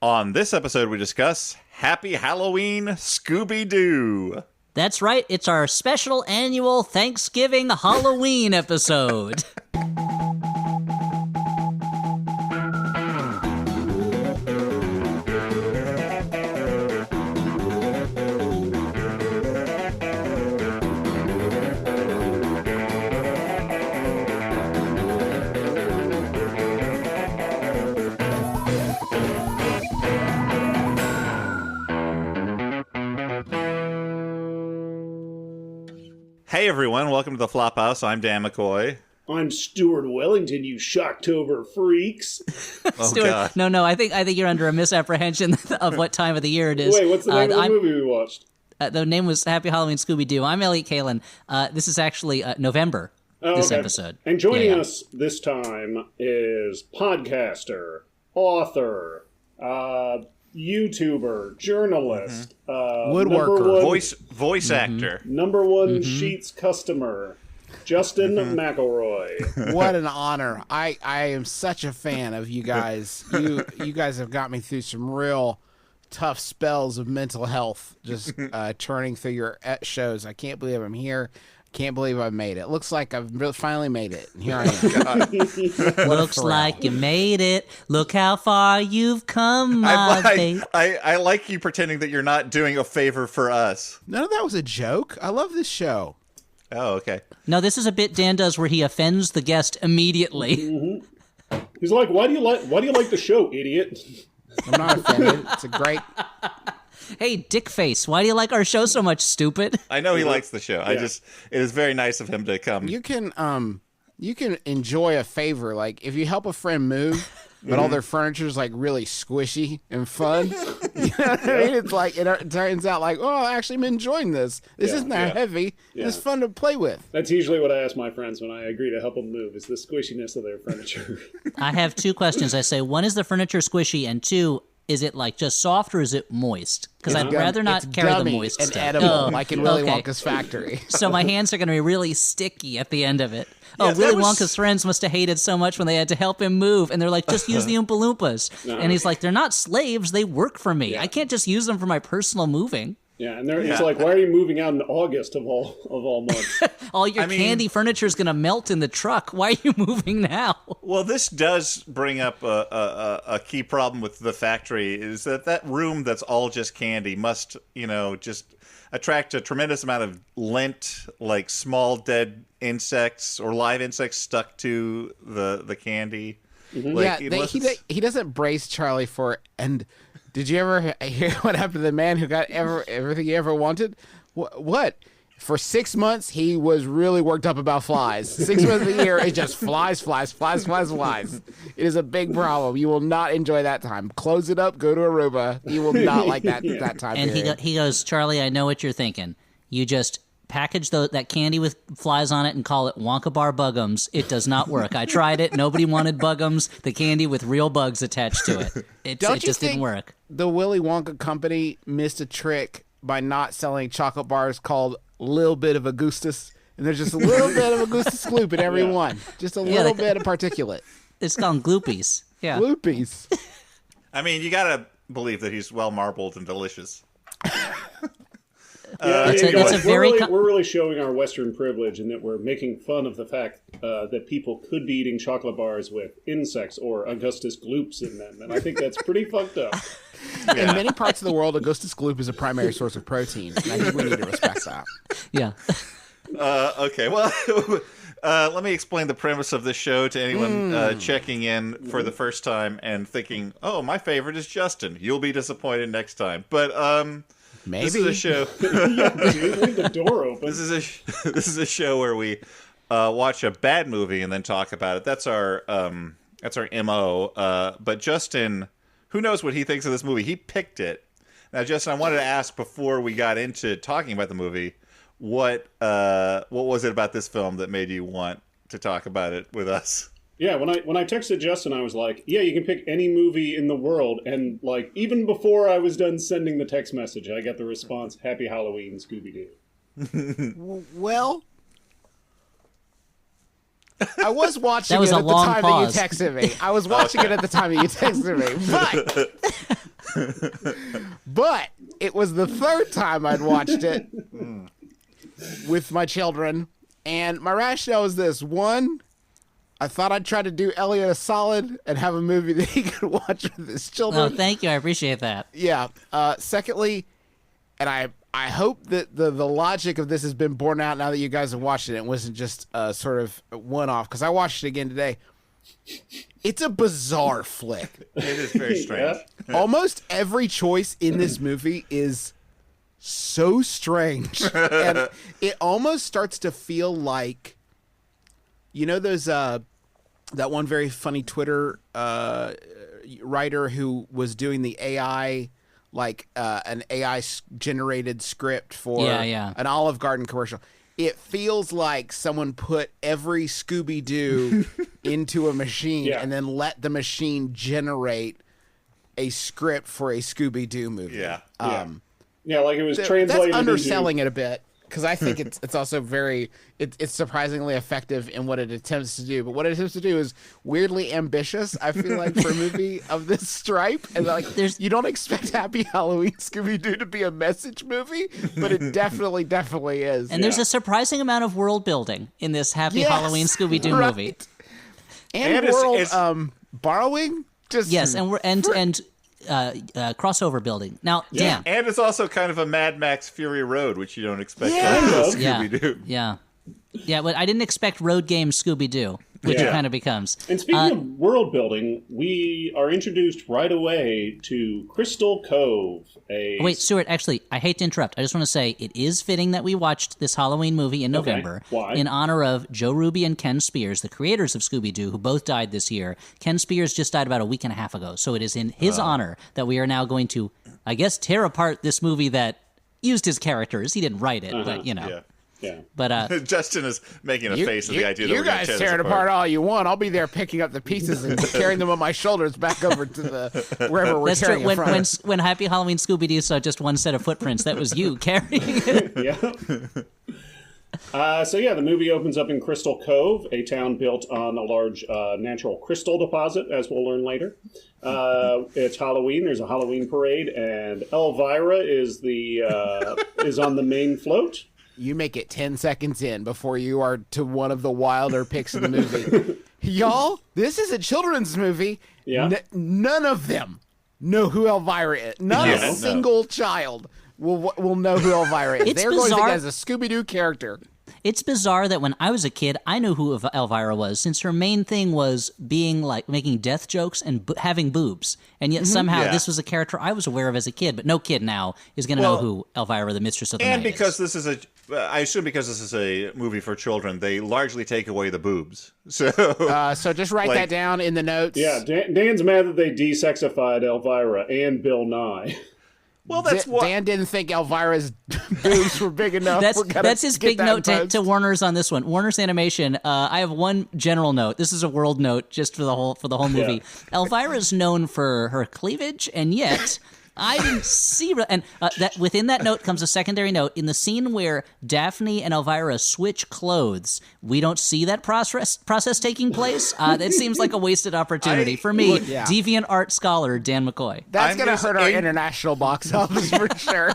On this episode, we discuss Happy Halloween Scooby Doo. That's right, it's our special annual Thanksgiving Halloween episode. Hey everyone, welcome to the Flophouse. I'm Dan McCoy. I'm Stuart Wellington, you Shocktober freaks. Oh, Stuart, God. no, I think you're under a misapprehension of what time of the year it is. Wait, what's the name of the movie we watched? The name was Happy Halloween Scooby Doo. I'm Elliot Kalin. This is actually November, this episode. And joining us this time is podcaster, author, YouTuber, journalist, woodworker, voice actor, number one Sheets customer, Justin McElroy. What an honor. I am such a fan of you guys. You guys have got me through some real tough spells of mental health, just churning through your shows. I can't believe I'm here. Can't believe I made it. Looks like I've finally made it. Here I am. Looks like you made it. Look how far you've come, my babe. I like you pretending that you're not doing a favor for us. None of that was a joke. I love this show. Oh, okay. No, this is a bit Dan does where he offends the guest immediately. Mm-hmm. He's like, why do you like the show, idiot? I'm not offended. It's a great... Hey, Dickface, why do you like our show so much, stupid? I know he likes the show. Yeah. It is very nice of him to come. You can enjoy a favor, like if you help a friend move, but all their furniture is like really squishy and fun. You know what I mean? It's like it turns out like, oh, actually, I'm enjoying this. This isn't that heavy. It's fun to play with. That's usually what I ask my friends when I agree to help them move, is the squishiness of their furniture. I have two questions. I say, one, is the furniture squishy? And two, is it like just soft or is it moist? Because I'd rather not carry the moist and stuff. edible, like in Willy Wonka's factory. So my hands are going to be really sticky at the end of it. Yeah, Willy Wonka's friends must have hated so much when they had to help him move, and they're like, just use the Oompa Loompas. And he's like, they're not slaves, they work for me. I can't just use them for my personal moving. Yeah, and it's like, why are you moving out in August of all months? All your candy furniture is going to melt in the truck. Why are you moving now? Well, this does bring up a key problem with the factory, is that room that's all just candy must, just attract a tremendous amount of lint, like small dead insects or live insects stuck to the candy. Mm-hmm. Like, he doesn't brace Charlie for it. And did you ever hear what happened to the man who got everything he ever wanted? What? For 6 months, he was really worked up about flies. 6 months of the year, it just flies. It is a big problem. You will not enjoy that time. Close it up, go to Aruba. You will not like that time And period. he goes, Charlie, I know what you're thinking. You just package that candy with flies on it and call it Wonka Bar Bugums. It does not work. I tried it. Nobody wanted Bugums. The candy with real bugs attached to it. It just didn't work. The Willy Wonka company missed a trick by not selling chocolate bars called Little Bit of Augustus, and there's just a little bit of Augustus Gloop in every one. Just a little bit of particulate. It's called Gloopies. Yeah. Gloopies. I mean, you gotta believe that he's well marbled and delicious. We're really showing our Western privilege in that we're making fun of the fact that people could be eating chocolate bars with insects or Augustus Gloops in them, and I think that's pretty fucked up. In many parts of the world, Augustus Gloop is a primary source of protein, and I think we need to respect that. Yeah. Okay, well, let me explain the premise of this show to anyone checking in for the first time and thinking, oh, my favorite is Justin. You'll be disappointed next time. But maybe. This is a show. Yeah, dude, leave the door open. This is a show where we watch a bad movie and then talk about it. That's our MO. But Justin, who knows what he thinks of this movie? He picked it. Now, Justin, I wanted to ask before we got into talking about the movie, what was it about this film that made you want to talk about it with us? Yeah, when I texted Justin, I was like, yeah, you can pick any movie in the world. And like, even before I was done sending the text message, I got the response, Happy Halloween, Scooby Doo. Well, I was watching That was it a at the long time pause. that you texted me. I was watching it at the time that you texted me. But But it was the third time I'd watched it with my children, and my rationale was this. One, I thought I'd try to do Elliot a solid and have a movie that he could watch with his children. Oh, thank you. I appreciate that. Yeah. Secondly, and I hope that the logic of this has been borne out now that you guys have watched it. It wasn't just sort of one-off, because I watched it again today. It's a bizarre flick. It is very strange. Almost every choice in this movie is so strange. And it almost starts to feel like, you know, those that one very funny Twitter writer who was doing the AI, like an AI generated script for an Olive Garden commercial. It feels like someone put every Scooby Doo into a machine and then let the machine generate a script for a Scooby Doo movie. Yeah, like it was translated. That's underselling it a bit, because I think it's also very it's surprisingly effective in what it attempts to do. But what it attempts to do is weirdly ambitious, I feel like, for a movie of this stripe. And like, you don't expect Happy Halloween Scooby Doo to be a message movie, but it definitely is. And there's a surprising amount of world building in this Happy Halloween Scooby Doo movie. And world borrowing. Yes, and crossover building. Now, Dan. And it's also kind of a Mad Max Fury Road, which you don't expect Scooby-Doo. Yeah, but I didn't expect Road Game Scooby-Doo, which it kind of becomes. And speaking of world building, we are introduced right away to Crystal Cove. Wait, Stuart, actually, I hate to interrupt. I just want to say it is fitting that we watched this Halloween movie in November. Why? In honor of Joe Ruby and Ken Spears, the creators of Scooby-Doo, who both died this year. Ken Spears just died about a week and a half ago, so it is in his honor that we are now going to, I guess, tear apart this movie that used his characters. He didn't write it, but, you know. Yeah. But Justin is making a face at the idea that you we're going guys to tear it apart all you want. I'll be there picking up the pieces and carrying them on my shoulders back over to the wherever we're That's tearing true. it from. When Happy Halloween Scooby-Doo saw just one set of footprints, that was you carrying it. The movie opens up in Crystal Cove, a town built on a large natural crystal deposit, as we'll learn later. It's Halloween. There's a Halloween parade, and Elvira is is on the main float. You make it 10 seconds in before you are to one of the wilder picks in the movie. Y'all, this is a children's movie. Yeah. None of them know who Elvira is. Not a single child will know who Elvira is. They're going to think as a Scooby-Doo character. It's bizarre that when I was a kid, I knew who Elvira was, since her main thing was being like making death jokes and having boobs. And yet somehow this was a character I was aware of as a kid, but no kid now is going to know who Elvira, the Mistress of the Night, and because is. this is I assume because this is a movie for children, they largely take away the boobs. So just write that down in the notes. Yeah, Dan's mad that they de-sexified Elvira and Bill Nye. Well, that's what Dan didn't think Elvira's boobs were big enough. That's his big note to Warner's on this one. Warner's Animation. I have one general note. This is a world note just for the whole movie. Yeah. Elvira's known for her cleavage, and yet I didn't see. And that within that note comes a secondary note. In the scene where Daphne and Elvira switch clothes, we don't see that process taking place. That seems like a wasted opportunity for me, deviant art scholar Dan McCoy. That's going to hurt our international box office for sure.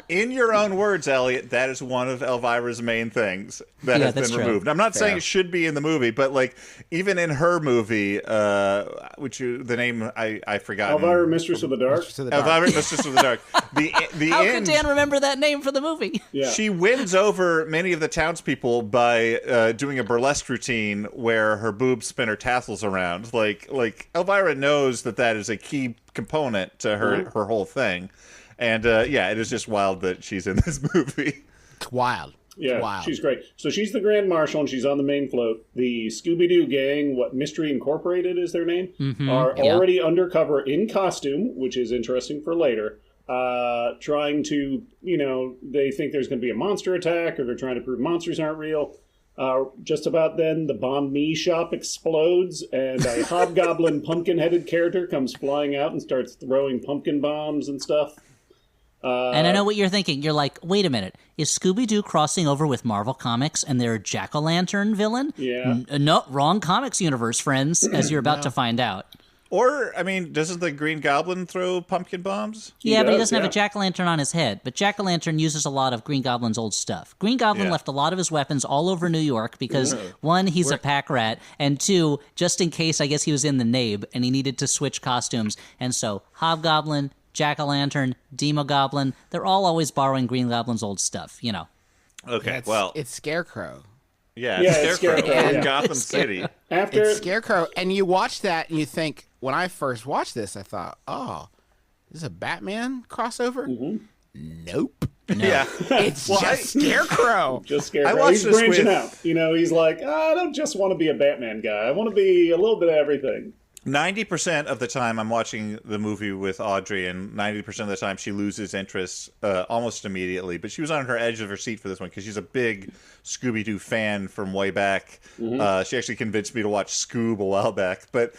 In your own words, Elliot, that is one of Elvira's main things that has been removed. I'm not saying it should be in the movie, but like even in her movie, the name I forgot. Elvira, Mistress of the Dark. Elvira, Mistress of the Dark. How could Dan remember that name for the movie? Yeah. She wins over many of the townspeople by doing a burlesque routine where her boobs spin her tassels around. Like Elvira knows that is a key component to her whole thing. And it is just wild that she's in this movie. It's wild. Yeah, wild. She's great. So she's the Grand Marshal, and she's on the main float. The Scooby-Doo gang, Mystery Incorporated is their name, are already undercover in costume, which is interesting for later, trying to, they think there's going to be a monster attack, or they're trying to prove monsters aren't real. Just about then, the Bomb Me shop explodes, and a hobgoblin pumpkin-headed character comes flying out and starts throwing pumpkin bombs and stuff. And I know what you're thinking. You're like, wait a minute. Is Scooby-Doo crossing over with Marvel Comics and their Jack-o'-lantern villain? Yeah. No, wrong comics universe, friends, as you're about to find out. Or, I mean, doesn't the Green Goblin throw pumpkin bombs? Yeah, but he doesn't have a jack-o'-lantern on his head. But jack-o'-lantern uses a lot of Green Goblin's old stuff. Green Goblin left a lot of his weapons all over New York because, one, he's a pack rat, and two, just in case, I guess he was in the NABE and he needed to switch costumes. And so, Hobgoblin, jack-o'-lantern, Demogoblin, they're all always borrowing Green Goblin's old stuff, you know. Okay, well... It's Scarecrow. Yeah, it's Scarecrow in Gotham It's City. It's Scarecrow, and you watch that and you think, when I first watched this, I thought, oh, this is a Batman crossover? Nope. No. Yeah. It's just Scarecrow. Just Scarecrow. I watched He's this branching with- out. You know, he's like, I don't just want to be a Batman guy. I want to be a little bit of everything. 90% of the time I'm watching the movie with Audrey, and 90% of the time she loses interest almost immediately. But she was on her edge of her seat for this one because she's a big Scooby Doo fan from way back. She actually convinced me to watch Scoob a while back. But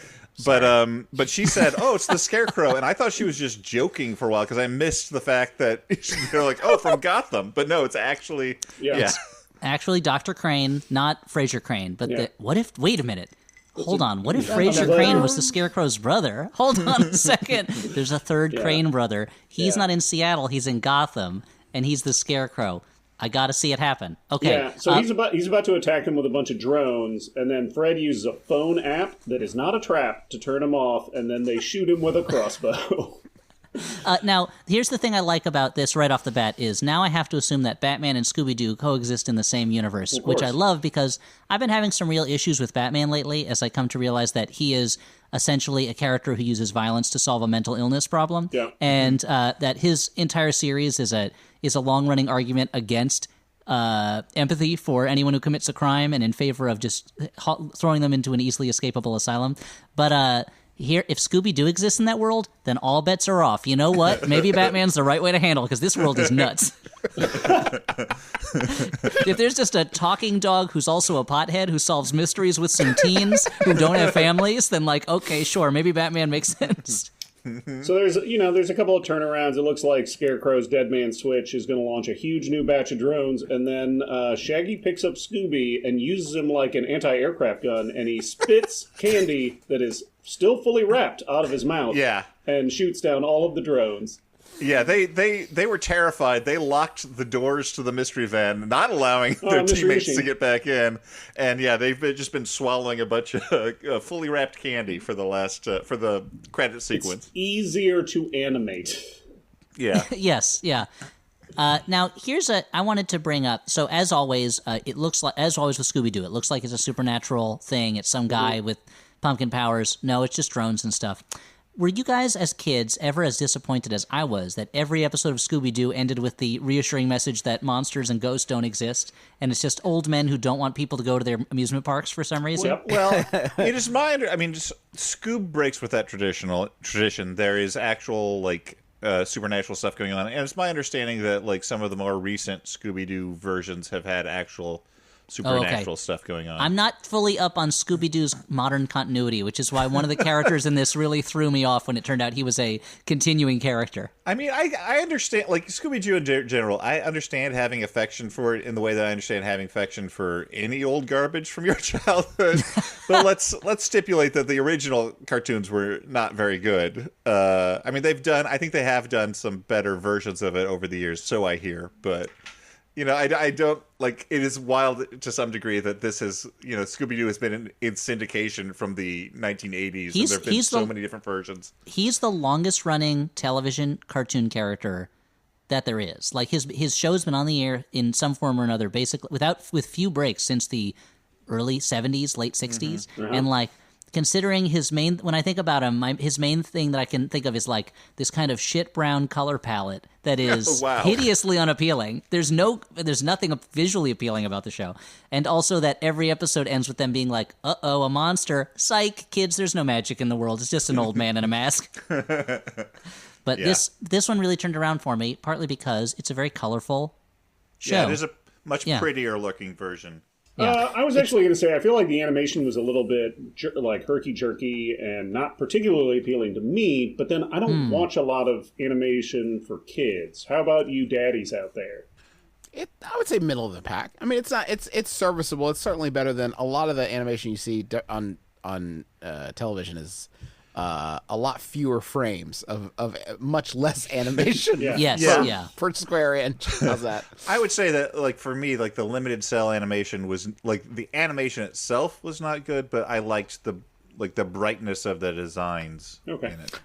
she said, "Oh, it's the Scarecrow," and I thought she was just joking for a while because I missed the fact that they're like, "Oh, from Gotham," but no, it's actually Actually, Dr. Crane, not Fraser Crane, but what if? Wait a minute. Hold on. What if Fraser Crane was the Scarecrow's brother? Hold on a second. There's a third Crane brother. He's not in Seattle. He's in Gotham, and he's the Scarecrow. I got to see it happen. Okay. Yeah, so he's about to attack him with a bunch of drones, and then Fred uses a phone app that is not a trap to turn him off, and then they shoot him with a crossbow. Now, here's the thing I like about this right off the bat is now I have to assume that Batman and Scooby-Doo coexist in the same universe, which I love because I've been having some real issues with Batman lately as I come to realize that he is essentially a character who uses violence to solve a mental illness problem, and that his entire series is a long-running argument against empathy for anyone who commits a crime and in favor of just throwing them into an easily escapable asylum. But here, if Scooby-Doo exists in that world, then all bets are off. You know what? Maybe Batman's the right way to handle because this world is nuts. If there's just a talking dog who's also a pothead who solves mysteries with some teens who don't have families, then okay, sure, maybe Batman makes sense. So there's a couple of turnarounds. It looks like Scarecrow's Dead Man Switch is going to launch a huge new batch of drones, and then Shaggy picks up Scooby and uses him like an anti-aircraft gun, and he spits candy that is still fully wrapped out of his mouth. Yeah. And shoots down all of the drones. Yeah, they were terrified. They locked the doors to the mystery van, not allowing their teammates to get back in. And yeah, they've just been swallowing a bunch of fully wrapped candy for the last for the credit sequence. It's easier to animate. Yeah. Yes. Yeah. Now, I wanted to bring up. So, as always, it looks like, as always with Scooby-Doo, it looks like it's a supernatural thing. It's some guy with pumpkin powers. No, it's just drones and stuff. Were you guys, as kids, ever as disappointed as I was that every episode of Scooby-Doo ended with the reassuring message that monsters and ghosts don't exist, and it's just old men who don't want people to go to their amusement parks for some reason? Well, it is Scoob breaks with that tradition. There is actual, supernatural stuff going on, and it's my understanding that, some of the more recent Scooby-Doo versions have had actual supernatural stuff going on. I'm not fully up on Scooby-Doo's modern continuity, which is why one of the characters in this really threw me off when it turned out he was a continuing character. I mean, I understand, Scooby-Doo in general, I understand having affection for it in the way that I understand having affection for any old garbage from your childhood. But let's stipulate that the original cartoons were not very good. I think they have done some better versions of it over the years, so I hear, but... I don't, it is wild to some degree that this is, Scooby-Doo has been in syndication from the 1980s, and there have been so many different versions. He's the longest-running television cartoon character that there is. His show's been on the air in some form or another, basically, with few breaks since the early 70s, late 60s, and, considering when I think about him, his main thing that I can think of is this kind of shit brown color palette that is hideously unappealing. There's nothing visually appealing about the show. And also that every episode ends with them being like, uh-oh, a monster. Psych, kids, there's no magic in the world. It's just an old man in a mask. But this one really turned around for me, partly because it's a very colorful show. Yeah, it is a much prettier looking version. Yeah. I was actually going to say, I feel like the animation was a little bit herky-jerky and not particularly appealing to me, but then I don't watch a lot of animation for kids. How about you daddies out there? I would say middle of the pack. I mean, it's serviceable. It's certainly better than a lot of the animation you see on television is a lot fewer frames of much less animation. Per square inch. How's that? I would say that, like, for me, like, the limited cell animation was, like, the animation itself was not good, but I liked the brightness of the designs in it.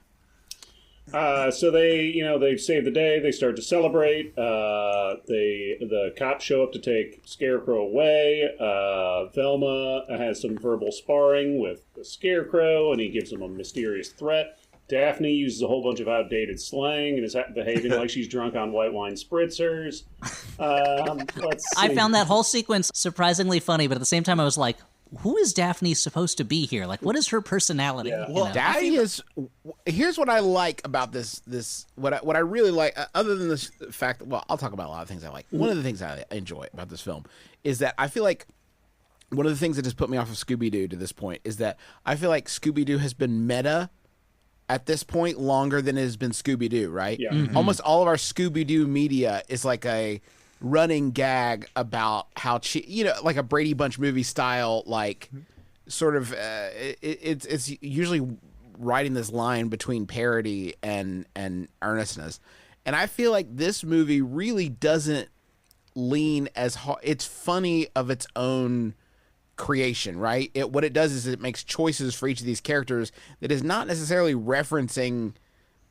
So they save the day. They start to celebrate. The cops show up to take Scarecrow away. Velma has some verbal sparring with the Scarecrow, and he gives him a mysterious threat. Daphne uses a whole bunch of outdated slang and is behaving like she's drunk on white wine spritzers. Let's see. I found that whole sequence surprisingly funny, but at the same time I was like, who is Daphne supposed to be here? Like, what is her personality? Yeah. Well, Daphne is. Here's what I like about this. What I really like, other than this fact. Well, I'll talk about a lot of things I like. One of the things I enjoy about this film is that I feel like one of the things that has put me off of Scooby Doo to this point is that I feel like Scooby Doo has been meta at this point longer than it has been Scooby Doo. Right? Yeah. Mm-hmm. Almost all of our Scooby Doo media is like a running gag about how like a Brady Bunch movie style, like sort of it's usually writing this line between parody and earnestness, and I feel like this movie really doesn't lean as hard. It's funny of its own creation, right? What it does is it makes choices for each of these characters that is not necessarily referencing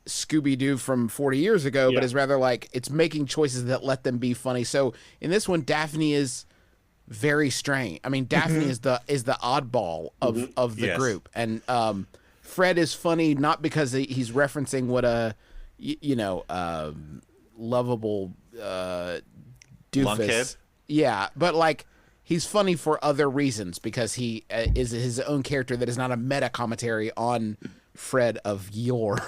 Scooby-Doo from 40 years ago, but is rather like it's making choices that let them be funny. So in this one, Daphne is very strange. I mean, Daphne is the oddball of the group, and Fred is funny not because he's referencing what a lovable doofus, lunkhead. Yeah, but like he's funny for other reasons because he is his own character that is not a meta commentary on Fred of yore.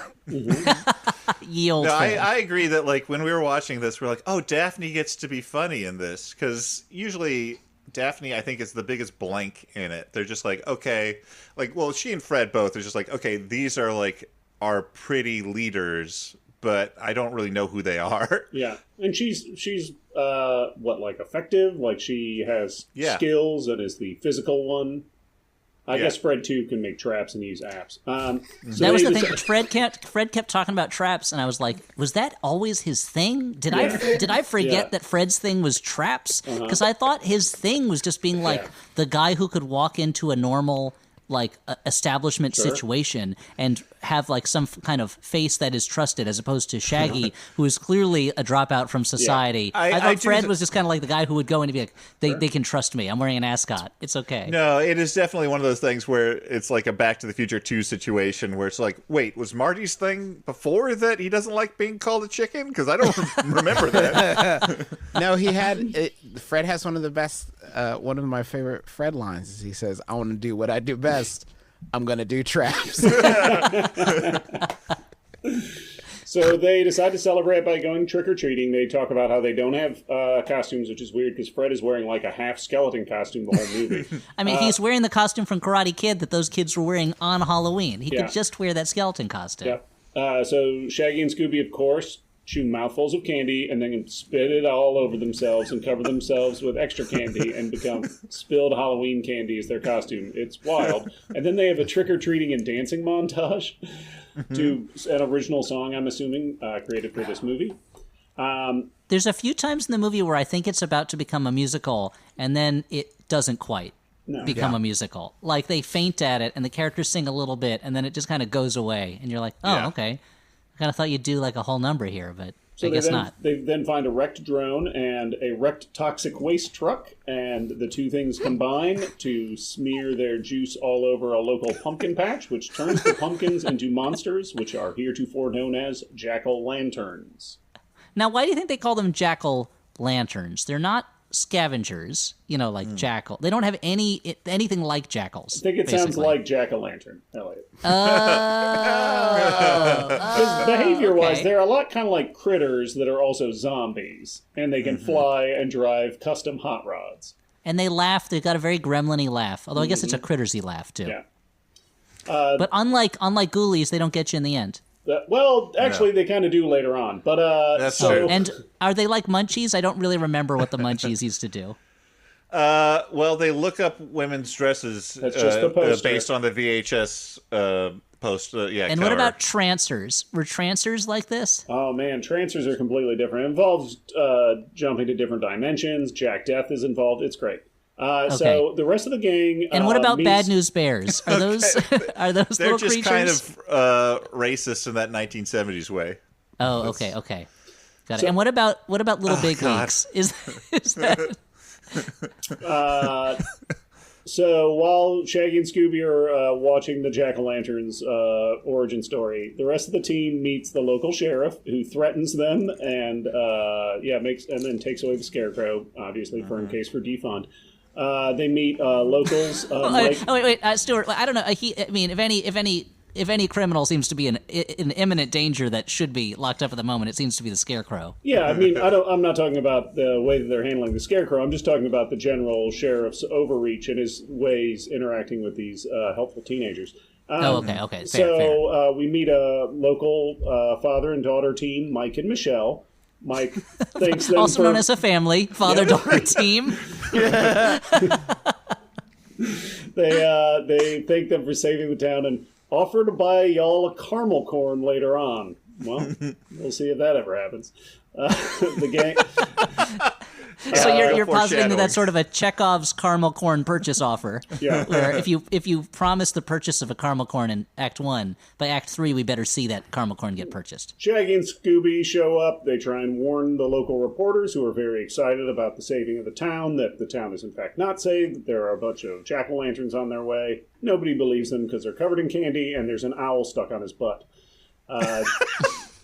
Yield. No, I agree that, like, when we were watching this, we're like, oh, Daphne gets to be funny in this, because usually Daphne, I think, is the biggest blank in it. They're just like, okay, like, well, she and Fred both are just like, okay, these are like our pretty leaders, but I don't really know who they are. Yeah, and she's like effective, like she has skills and is the physical one. I guess Fred too can make traps and use apps. So that was the thing. Fred kept talking about traps, and I was like, was that always his thing? Did I forget that Fred's thing was traps? Because I thought his thing was just being like the guy who could walk into a normal like establishment situation and have like some kind of face that is trusted, as opposed to Shaggy, who is clearly a dropout from society. I thought Fred was just kind of like the guy who would go in and be like, they can trust me. I'm wearing an ascot. It's okay. No, it is definitely one of those things where it's like a Back to the Future 2 situation where it's like, wait, was Marty's thing before that he doesn't like being called a chicken? Because I don't remember that. No, Fred has one of the best, one of my favorite Fred lines is he says, I want to do what I do best. I'm going to do traps. So they decide to celebrate by going trick-or-treating. They talk about how they don't have costumes, which is weird because Fred is wearing like a half skeleton costume the whole movie. I mean, he's wearing the costume from Karate Kid that those kids were wearing on Halloween. He could just wear that skeleton costume. Yeah. So Shaggy and Scooby, of course, chew mouthfuls of candy and then spit it all over themselves and cover themselves with extra candy and become spilled Halloween candy as their costume. It's wild. And then they have a trick-or-treating and dancing montage to an original song, I'm assuming, created for this movie. There's a few times in the movie where I think it's about to become a musical, and then it doesn't quite become a musical. Like, they feint at it, and the characters sing a little bit, and then it just kind of goes away, and you're like, oh, okay. I kind of thought you'd do like a whole number here, but I guess not. They then find a wrecked drone and a wrecked toxic waste truck, and the two things combine to smear their juice all over a local pumpkin patch, which turns the pumpkins into monsters, which are heretofore known as jack-o'-lanterns. Now, why do you think they call them jack-o'-lanterns? They're not scavengers, like jackal. They don't have anything like jackals. I think it sounds like jack-o'-lantern, Elliot. Because behavior-wise, they're a lot kind of like critters that are also zombies, and they can fly and drive custom hot rods. And they laugh. They've got a very gremlin-y laugh, although I guess it's a crittersy laugh, too. Yeah. But unlike Ghoulies, they don't get you in the end. They kind of do later on. But that's true. And are they like munchies? I don't really remember what the munchies used to do. Well, they look up women's dresses That's just the poster. based on the VHS post. And cover. what about trancers? Were trancers like this? Oh man, trancers are completely different. It involves jumping to different dimensions. Jack Death is involved. It's great. So the rest of the gang. And what about meets... Bad News Bears? Are those are those They're little just creatures? kind of racist in that 1970s way. Oh, okay. Got it. So, and what about Little Big Leagues? Is that? So while Shaggy and Scooby are watching the Jack-o'-lanterns origin story, the rest of the team meets the local sheriff, who threatens them and then takes away the Scarecrow, obviously for in case for defund. They meet locals. Wait, Stuart. I don't know. If any criminal seems to be in imminent danger that should be locked up at the moment, it seems to be the Scarecrow. Yeah, I mean, I'm not talking about the way that they're handling the Scarecrow. I'm just talking about the general sheriff's overreach and his ways interacting with these helpful teenagers. Okay. Fair. We meet a local father and daughter team, Mike and Michelle. Mike thanks them also known as a family, father-daughter team. They thank them for saving the town and offer to buy y'all a caramel corn later on. Well, we'll see if that ever happens. The gang. So you're positing that that's sort of a Chekhov's caramel corn purchase offer. Yeah. Where if you promise the purchase of a caramel corn in Act 1, by Act 3 we better see that caramel corn get purchased. Shaggy and Scooby show up. They try and warn the local reporters, who are very excited about the saving of the town, that the town is in fact not saved, that there are a bunch of jack-o'-lanterns on their way. Nobody believes them because they're covered in candy and there's an owl stuck on his butt.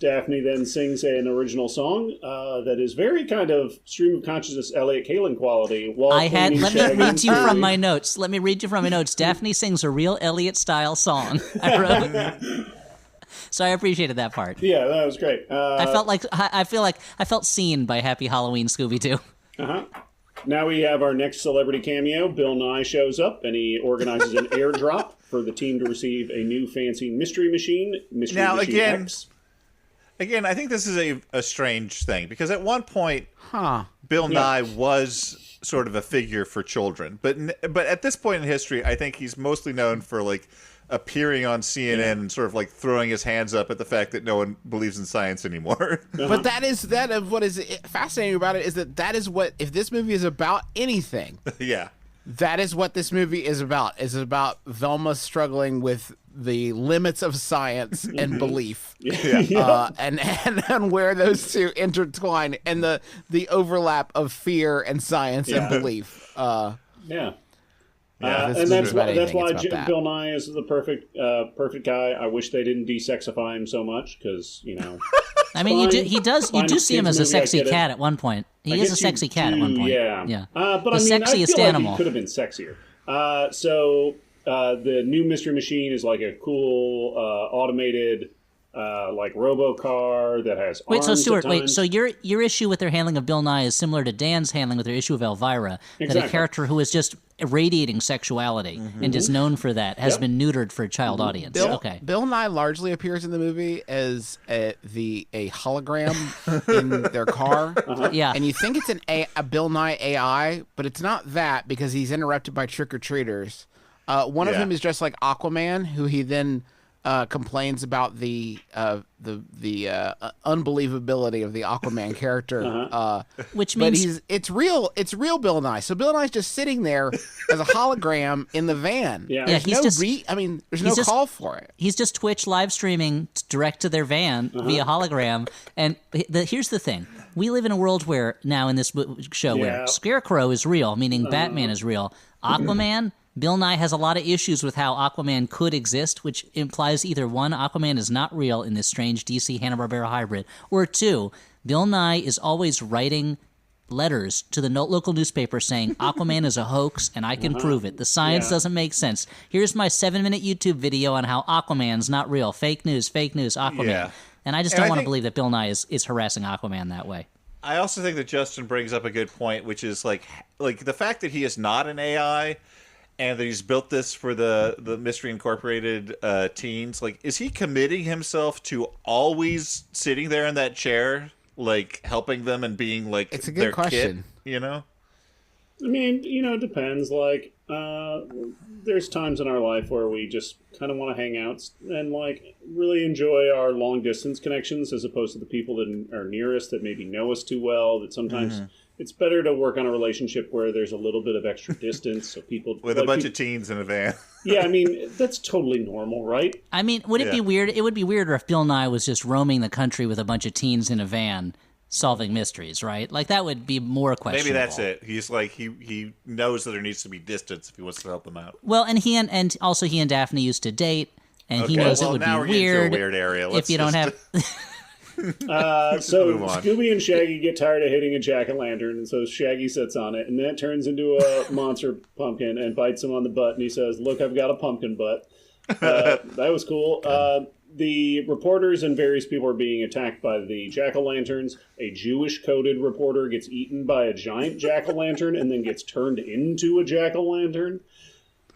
Daphne then sings an original song that is very kind of stream of consciousness Elliot Kalin quality. Let me read to you from my notes. Daphne sings a real Elliot-style song. I wrote. So I appreciated that part. Yeah, that was great. I felt seen by Happy Halloween Scooby Doo. Now we have our next celebrity cameo. Bill Nye shows up and he organizes an airdrop for the team to receive a new fancy mystery machine. X. Again, I think this is a strange thing, because at one point, Bill Nye was sort of a figure for children. But at this point in history, I think he's mostly known for, like, appearing on CNN and sort of, like, throwing his hands up at the fact that no one believes in science anymore. But what is fascinating about it is that is what, if this movie is about anything. Yeah. That is what this movie is about. It's about Velma struggling with the limits of science and belief, and where those two intertwine, and the overlap of fear and science and belief. And that's why Bill Nye is the perfect guy. I wish they didn't desexify him so much, because I mean, you do see him as a sexy cat at one point. He is a sexy cat at one point. Yeah. But the sexiest I feel animal. Like he could have been sexier. The new mystery machine is like a cool automated like robo-car that has arms. So Stuart, so your issue with their handling of Bill Nye is similar to Dan's handling with their issue of Elvira, that a character who is just radiating sexuality and is known for that has been neutered for a child audience. Bill Nye largely appears in the movie as a hologram in their car. And you think it's a Bill Nye AI, but it's not that, because he's interrupted by trick-or-treaters. One of them is dressed like Aquaman, who he then complains about the unbelievability of the Aquaman character, which means it's real Bill Nye. So Bill Nye's just sitting there as a hologram in the van. There's no call for it. He's just Twitch live streaming direct to their van via hologram. And here's the thing: we live in a world where now in this show where Scarecrow is real, meaning Batman is real. Aquaman. Bill Nye has a lot of issues with how Aquaman could exist, which implies either one, Aquaman is not real in this strange DC Hanna-Barbera hybrid, or two, Bill Nye is always writing letters to the local newspaper saying Aquaman is a hoax and I can prove it. The science doesn't make sense. Here's my 7-minute YouTube video on how Aquaman's not real. Fake news, Aquaman. Yeah. And I just don't want to believe that Bill Nye is harassing Aquaman that way. I also think that Justin brings up a good point, which is like the fact that he is not an AI and that he's built this for the Mystery Incorporated teens. Like, is he committing himself to always sitting there in that chair, like, helping them and being, like, it's a good question. Kid, I mean, it depends. Like, there's times in our life where we just kind of want to hang out and like really enjoy our long distance connections as opposed to the people that are near us that maybe know us too well. That sometimes it's better to work on a relationship where there's a little bit of extra distance, so people with a bunch of teens in a van. Yeah, I mean that's totally normal, right? I mean, would it be weird? It would be weirder if Bill Nye was just roaming the country with a bunch of teens in a van, solving mysteries, right? Like that would be more questionable. Maybe that's it. He's like he knows that there needs to be distance if he wants to help them out. Well, and he and also he and Daphne used to date, and he knows it would be weird, area. If you don't have. So Scooby and Shaggy get tired of hitting a jack-o'-lantern, and so Shaggy sits on it, and then it turns into a monster pumpkin and bites him on the butt, and he says, "Look, I've got a pumpkin butt." That was cool. The reporters and various people are being attacked by the jack-o'-lanterns. A Jewish-coded reporter gets eaten by a giant jack-o'-lantern and then gets turned into a jack-o'-lantern.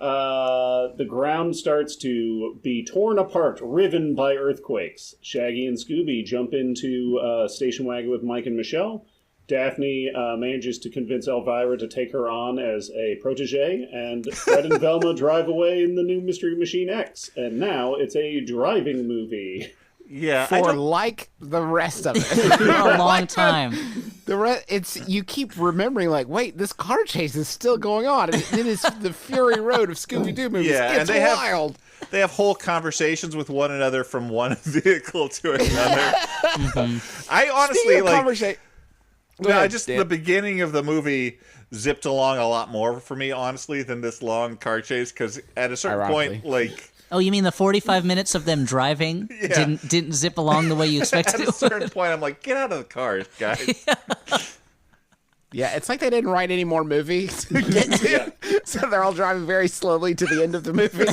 The ground starts to be torn apart, riven by earthquakes. Shaggy and Scooby jump into a station wagon with Mike and Michelle. Daphne manages to convince Elvira to take her on as a protege, and Fred and Velma drive away in the new Mystery Machine X. And now it's a driving movie. Yeah, for like the rest of it, for a long time. You keep remembering, like, wait, this car chase is still going on. It is the Fury Road of Scooby Doo movies. Yeah, it's wild. They have whole conversations with one another from one vehicle to another. I honestly like. The beginning of the movie zipped along a lot more for me, honestly, than this long car chase. Because at a certain point, like. Oh, you mean the 45 minutes of them driving didn't zip along the way you expected it? At a certain point, I'm like, get out of the cars, guys. Yeah, it's like they didn't write any more movies. So they're all driving very slowly to the end of the movie.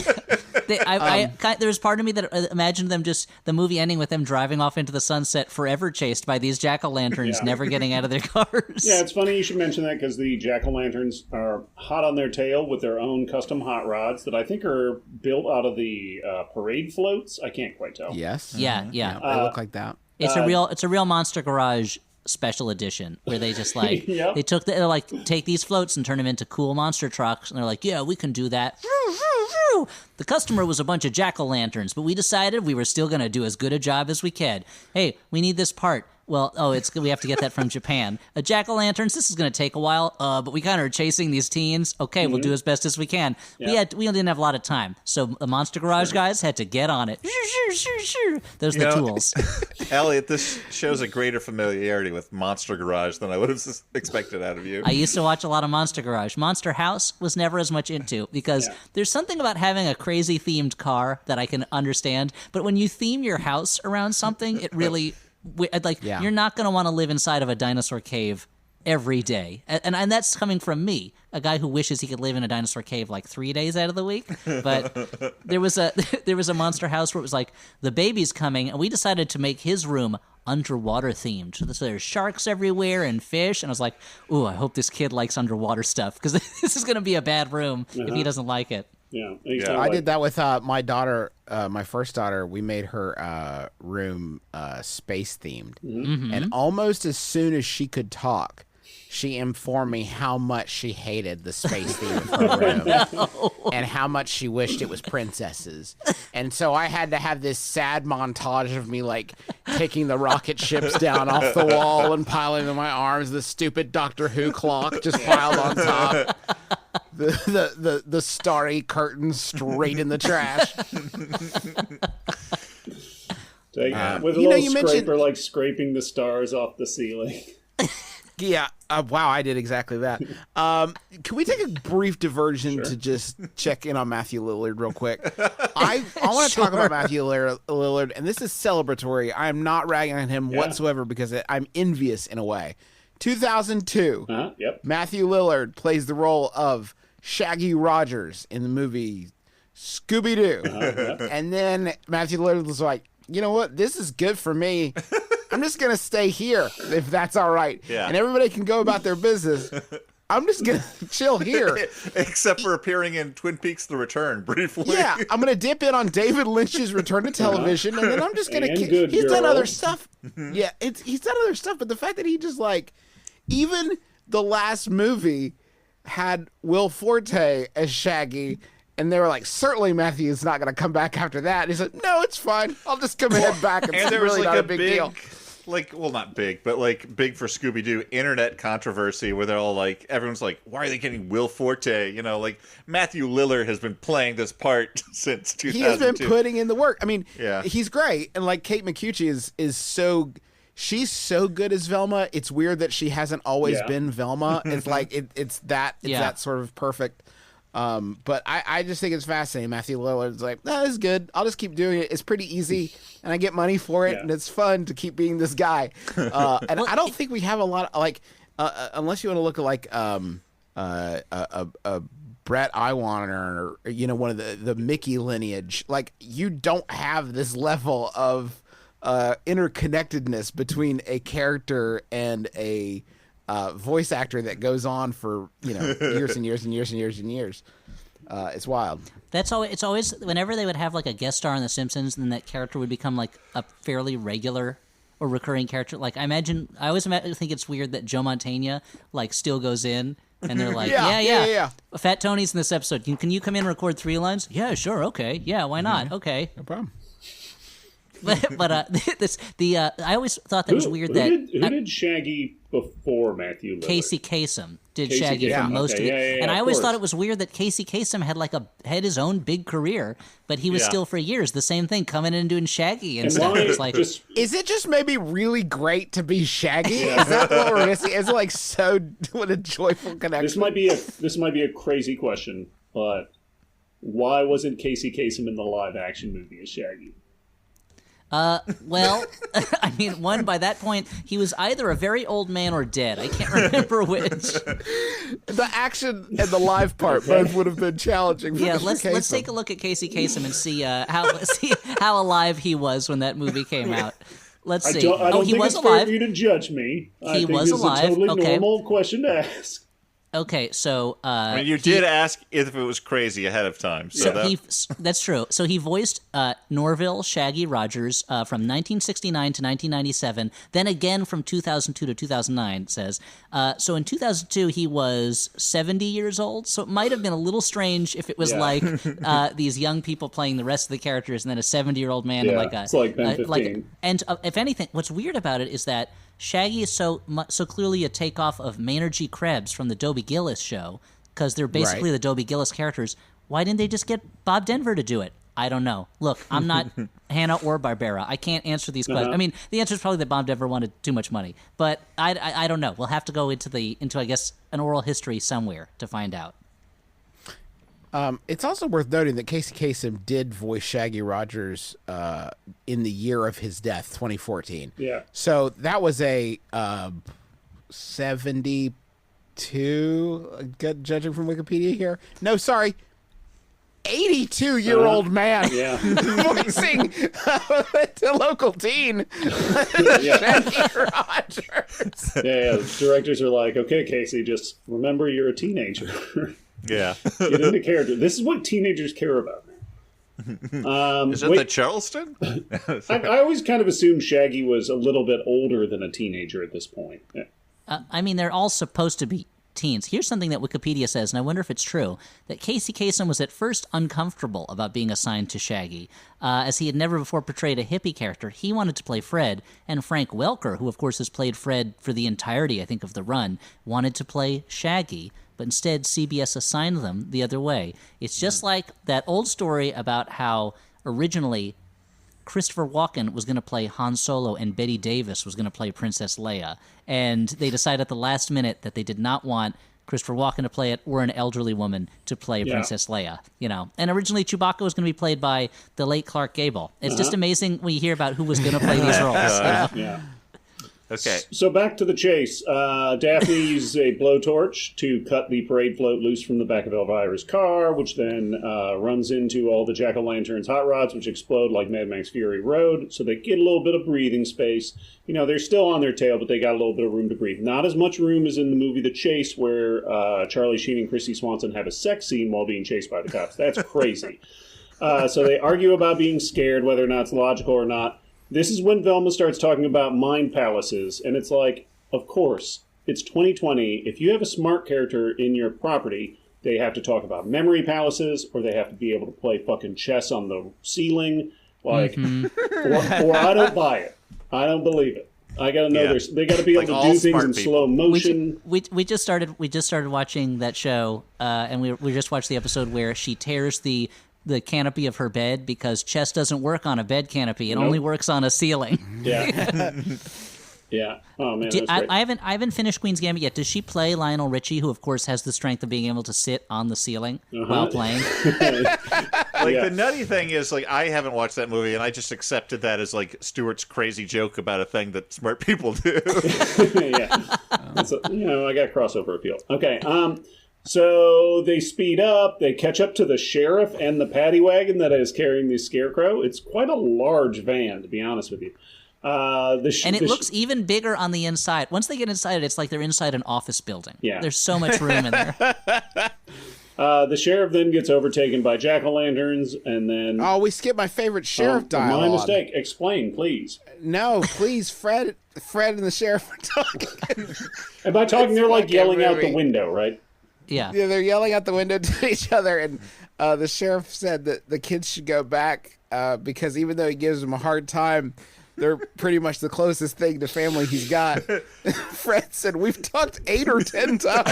There's part of me that imagined them just the movie ending with them driving off into the sunset, forever chased by these jack-o'-lanterns, never getting out of their cars. Yeah, it's funny you should mention that because the jack-o'-lanterns are hot on their tail with their own custom hot rods that I think are built out of the parade floats. I can't quite tell. Yes. Yeah. They look like that. It's a real Monster Garage special edition where they just like they're like take these floats and turn them into cool monster trucks, and they're like, yeah, we can do that. The customer was a bunch of jack-o'-lanterns, but we decided we were still going to do as good a job as we could. Hey, we need this part. Well, we have to get that from Japan. A jack-o'-lanterns, this is going to take a while, but we kind of are chasing these teens. Okay, we'll do as best as we can. Yeah. We didn't have a lot of time, so the Monster Garage guys had to get on it. Those are the tools. Elliot, this shows a greater familiarity with Monster Garage than I would have expected out of you. I used to watch a lot of Monster Garage. Monster House was never as much into, because there's something about having a crazy themed car that I can understand, but when you theme your house around something, it really... You're not going to want to live inside of a dinosaur cave every day. And that's coming from me, a guy who wishes he could live in a dinosaur cave like 3 days out of the week. But there was a monster house where it was like, the baby's coming, and we decided to make his room underwater themed. So there's sharks everywhere and fish, and I was like, ooh, I hope this kid likes underwater stuff, because this is going to be a bad room if he doesn't like it. Yeah, I did that with my daughter, my first daughter. We made her room space themed, and almost as soon as she could talk, she informed me how much she hated the space theme of her room and how much she wished it was princesses. And so I had to have this sad montage of me like taking the rocket ships down off the wall and piling them in my arms. The stupid Doctor Who clock just piled on top. The starry curtains straight in the trash. With a little scraper, like scraping the stars off the ceiling. Yeah. Wow, I did exactly that. Can we take a brief diversion to just check in on Matthew Lillard real quick? I want to talk about Matthew Lillard, and this is celebratory. I am not ragging on him whatsoever because I'm envious in a way. 2002, Matthew Lillard plays the role of Shaggy Rogers in the movie Scooby Doo. And then Matthew Lillard was like, you know what? This is good for me. I'm just going to stay here if that's all right. Yeah. And everybody can go about their business. I'm just going to chill here. Except for appearing in Twin Peaks The Return briefly. Yeah, I'm going to dip in on David Lynch's Return to Television, and then I'm just going to... He's done other stuff. Yeah, he's done other stuff, but the fact that he just like... Even the last movie had Will Forte as Shaggy, and they were like, certainly Matthew's not going to come back after that. And he said, no, it's fine. I'll just come ahead back. It's And there was really like not a big deal. Like, well, not big, but like big for Scooby Doo internet controversy where they're all like, everyone's like, why are they getting Will Forte? You know, like Matthew Lillard has been playing this part since 2002. He has been putting in the work. I mean, yeah. He's great. And like Kate McCucci is so, she's so good as Velma. It's weird that she hasn't always been Velma. It's like, it's that sort of perfect. But I just think it's fascinating. Matthew Lillard's like, no, this is good. I'll just keep doing it. It's pretty easy, and I get money for it, and it's fun to keep being this guy. And I don't think we have a lot of, like, unless you want to look at like a Brett Iwaner or you know, one of the Mickey lineage. Like, you don't have this level of interconnectedness between a character and a voice actor that goes on for, you know, years and years and years and years and years. It's wild. It's always whenever they would have like a guest star on The Simpsons, then that character would become like a fairly regular or recurring character. Like I always think it's weird that Joe Mantegna like still goes in and they're like, yeah. Fat Tony's in this episode. Can you come in and record 3 lines? Yeah, sure, okay. Yeah, why not? Okay, no problem. but I always thought that was weird who did Shaggy before Matthew Lillard? Casey Kasem did Shaggy for most of it. And I always thought it was weird that Casey Kasem had his own big career, but he was still for years the same thing, coming in and doing Shaggy and stuff. It's like, is it just maybe really great to be Shaggy? Is that what we're missing? Is it like so what a joyful connection? This might be a crazy question, but why wasn't Casey Kasem in the live action movie as Shaggy? Well, I mean, by that point, he was either a very old man or dead. I can't remember which. The action and the live part both would have been challenging. Yeah, let's take a look at Casey Kasem and see how alive he was when that movie came out. Let's see. I don't he think was it's alive. fair for you to judge me. He was alive. It's a totally okay. normal question to ask. Okay, so I mean, you did ask if it was crazy ahead of time, so that's true. So he voiced Norville Shaggy Rogers from 1969 to 1997, then again from 2002 to 2009. It says so in 2002 he was 70 years old. So it might have been a little strange if it was like these young people playing the rest of the characters, and then a 70-year-old man and it's like Ben 15. And if anything, what's weird about it is that Shaggy is so clearly a takeoff of Maynard G. Krebs from the Dobie Gillis show, because they're basically the Dobie Gillis characters. Why didn't they just get Bob Denver to do it? I don't know. Look, I'm not Hannah or Barbera. I can't answer these questions. I mean, the answer is probably that Bob Denver wanted too much money, but I don't know. We'll have to go into I guess an oral history somewhere to find out. It's also worth noting that Casey Kasem did voice Shaggy Rogers in the year of his death, 2014. Yeah. So that was a 72, judging from Wikipedia here. No, sorry. 82-year-old man voicing the local teen, Shaggy Rogers. Yeah, the directors are like, okay, Casey, just remember you're a teenager. Yeah. Get into character. This is what teenagers care about. Is it the Charleston? I always kind of assumed Shaggy was a little bit older than a teenager at this point. I mean, they're all supposed to be teens. Here's something that Wikipedia says, and I wonder if it's true, that Casey Kasem was at first uncomfortable about being assigned to Shaggy, as he had never before portrayed a hippie character. He wanted to play Fred, and Frank Welker, who of course has played Fred for the entirety, I think, of the run, wanted to play Shaggy, but instead CBS assigned them the other way. It's just like that old story about how originally Christopher Walken was going to play Han Solo and Bette Davis was going to play Princess Leia. And they decided at the last minute that they did not want Christopher Walken to play it or an elderly woman to play Princess Leia, you know. And originally Chewbacca was going to be played by the late Clark Gable. It's just amazing when you hear about who was going to play these roles. You know? Yeah. Okay. So back to the chase. Daphne uses a blowtorch to cut the parade float loose from the back of Elvira's car, which then runs into all the jack-o'-lanterns' hot rods, which explode like Mad Max Fury Road. So they get a little bit of breathing space. You know, they're still on their tail, but they got a little bit of room to breathe. Not as much room as in the movie The Chase, where Charlie Sheen and Christy Swanson have a sex scene while being chased by the cops. That's crazy. So they argue about being scared, whether or not it's logical or not. This is when Velma starts talking about mind palaces, and it's like, of course, it's 2020. If you have a smart character in your property, they have to talk about memory palaces, or they have to be able to play fucking chess on the ceiling. Like, or I don't buy it. I don't believe it. I gotta know they gotta be able to do things in slow motion. We just started watching that show, and we just watched the episode where she tears the canopy of her bed because chess doesn't work on a bed canopy. It only works on a ceiling. Yeah. Yeah. Oh man, that's great. I haven't finished Queen's Gambit yet. Does she play Lionel Richie, who of course has the strength of being able to sit on the ceiling while playing? The nutty thing is, like, I haven't watched that movie, and I just accepted that as like Stuart's crazy joke about a thing that smart people do. Yeah. I got crossover appeal. Okay. So they speed up. They catch up to the sheriff and the paddy wagon that is carrying the Scarecrow. It's quite a large van, to be honest with you. And it looks even bigger on the inside. Once they get inside it, it's like they're inside an office building. Yeah. There's so much room in there. The sheriff then gets overtaken by jack-o'-lanterns, and then... Oh, we skipped my favorite sheriff dialogue. My mistake. Explain, please. No, please, Fred and the sheriff are talking. And by talking, they're like yelling out the window, right? Yeah. Yeah, they're yelling out the window to each other, and the sheriff said that the kids should go back because even though he gives them a hard time, they're pretty much the closest thing to family he's got. Fred said, "We've talked 8 or 10 times."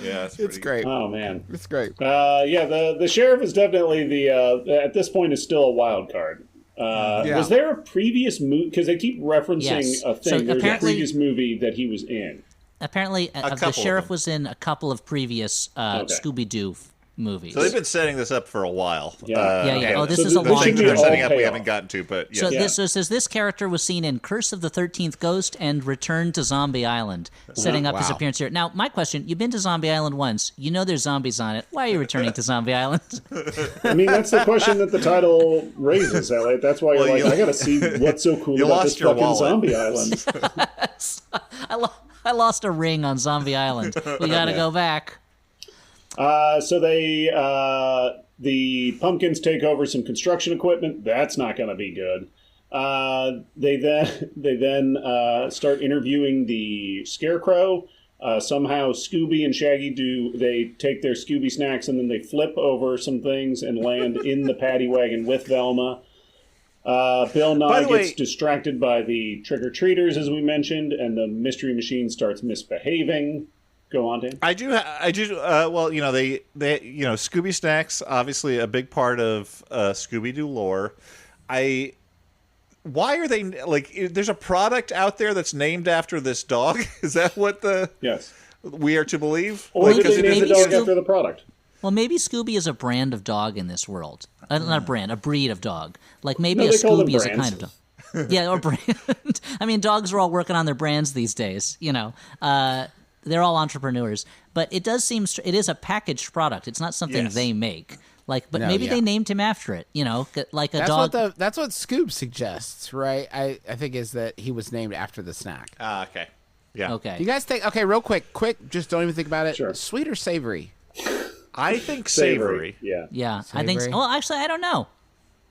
Yeah, it's great. Oh man, it's great. The sheriff is definitely at this point is still a wild card. Was there a previous movie? Because they keep referencing a thing. There's a previous movie that he was in. Apparently, the sheriff was in a couple of previous Scooby Doo movies. So they've been setting this up for a while. Yeah. Oh, this So is a the long thing they're they're term. setting up we payoff. haven't gotten to, but yeah. So this says this character was seen in Curse of the 13th Ghost and Return to Zombie Island, setting up his Wow. appearance here. Now, my question, you've been to Zombie Island once. You know there's zombies on it. Why are you returning to Zombie Island? I mean, that's the question that the title raises, Elliot. That's why you're like, I gotta see what's so cool about this fucking wallet. zombie island. I lost a ring on Zombie Island. We gotta go back. So the pumpkins take over some construction equipment. That's not going to be good. They then start interviewing the Scarecrow. Somehow Scooby and Shaggy they take their Scooby snacks and then they flip over some things and land in the paddy wagon with Velma. Bill Nye gets distracted by the trick-or-treaters, as we mentioned, and the Mystery Machine starts misbehaving. Go on, Dan. I do. Well, they Scooby snacks, obviously a big part of Scooby Doo lore. Why are they like? There's a product out there that's named after this dog. Is that what we are to believe? Or did they name the dog after the product? Well, maybe Scooby is a brand of dog in this world. Not a brand, a breed of dog. Like maybe a Scooby is a kind of dog. Yeah, or brand. I mean, dogs are all working on their brands these days. They're all entrepreneurs, but it does seem it is a packaged product. It's not something they make. But maybe they named him after it. Like a dog. That's what Scoob suggests, right? I think is that he was named after the snack. Okay. Yeah. Okay. You guys think? Okay, real quick, just don't even think about it. Sure. Sweet or savory? I think savory. Yeah. Yeah, Savory. I think. Well, actually, I don't know.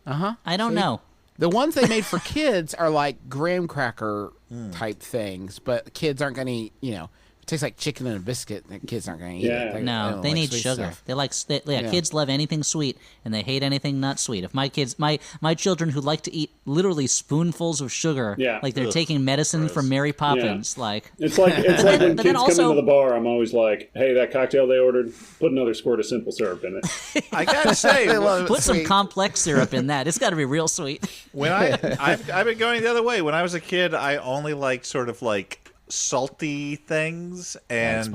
I don't know. The ones they made for kids are like graham cracker type things, but kids aren't going to eat. It tastes like chicken and a biscuit. The kids aren't going to eat it. No, they need sweet sugar. stuff. Kids love anything sweet, and they hate anything not sweet. If my kids, my children who like to eat literally spoonfuls of sugar, like they're taking medicine from Mary Poppins, like it's like when but kids also, come into the bar, I'm always like, "Hey, that cocktail they ordered, put another squirt of simple syrup in it." I gotta say, put some complex syrup in that. It's got to be real sweit. When I've been going the other way. When I was a kid, I only liked sort of like salty things, and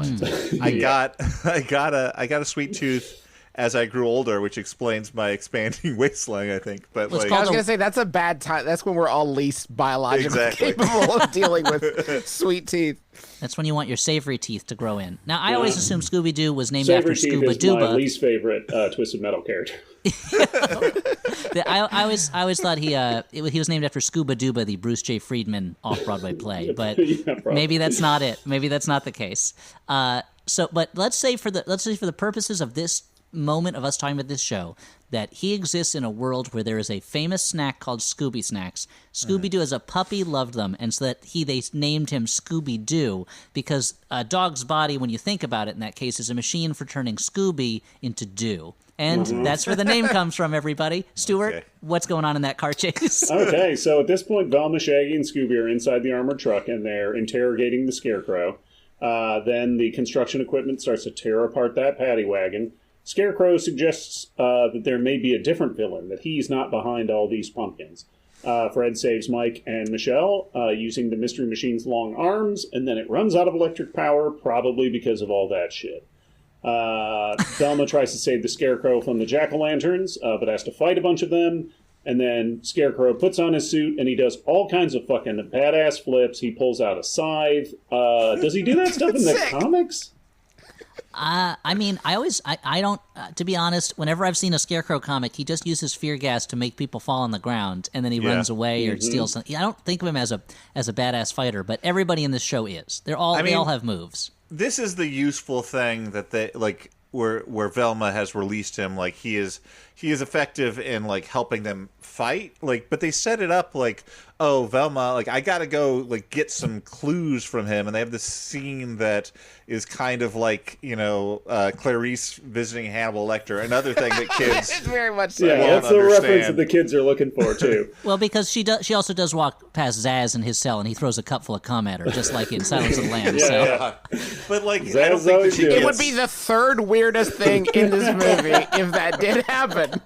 I got a sweet tooth as I grew older, which explains my expanding waistline, I think. But Well, like, I was going to say, that's a bad time. That's when we're all least biologically capable of dealing with sweet teeth. That's when you want your savory teeth to grow in. Now, I always assumed Scooby-Doo was named after Savory teeth Scuba is my Dooba. least favorite Twisted Metal character. I always thought he was named after Scuba Dooba, the Bruce J. Friedman off-Broadway play, but maybe that's not it. Maybe that's not the case. But let's say for the purposes of this moment of us talking about this show that he exists in a world where there is a famous snack called Scooby Snacks. Scooby-Doo as a puppy loved them, and so that they named him Scooby-Doo because a dog's body, when you think about it in that case, is a machine for turning Scooby into Doo. And that's where the name comes from, everybody. Stuart, what's going on in that car chase? Okay, so at this point, Velma, Shaggy, and Scooby are inside the armored truck, and they're interrogating the Scarecrow. Then the construction equipment starts to tear apart that paddy wagon. Scarecrow suggests that there may be a different villain, that he's not behind all these pumpkins. Fred saves Mike and Michelle using the Mystery Machine's long arms, and then it runs out of electric power, probably because of all that shit. Velma tries to save the Scarecrow from the jack-o'-lanterns, but has to fight a bunch of them. And then Scarecrow puts on his suit, and he does all kinds of fucking badass flips. He pulls out a scythe. Does he do that stuff in the comics? I mean, I don't, to be honest, whenever I've seen a Scarecrow comic, he just uses fear gas to make people fall on the ground, and then he runs away or steals something. I don't think of him as a badass fighter, but everybody in this show is. They all have moves. This is the useful thing that they, like, where Velma has released him, like, he is effective in, like, helping them fight, like, but they set it up like, oh, Velma, like, I gotta go, like, get some clues from him, and they have this scene that is kind of like, you know, Clarice visiting Hannibal Lecter, another thing that kids It's very much so. Yeah, that's the reference that the kids are looking for, too. Well, because she also does walk past Zaz in his cell, and he throws a cup full of cum at her, just like in Silence of the Lambs. But, like, Zaz I don't think that she always gets... It would be the third weirdest thing in this movie if that did happen.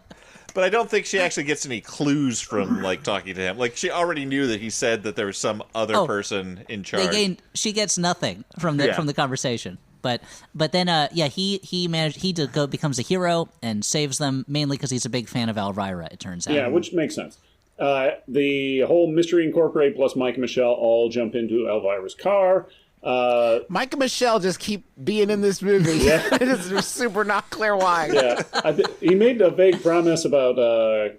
But I don't think she actually gets any clues from, like, talking to him. Like, she already knew that he said that there was some other person in charge. She gets nothing from the conversation. But then he becomes a hero and saves them mainly because he's a big fan of Elvira, it turns out. Yeah, which makes sense. The whole Mystery Incorporated plus Mike and Michelle all jump into Elvira's car. Mike and Michelle just keep being in this movie. It's super not clear why. Yeah, he made a vague promise about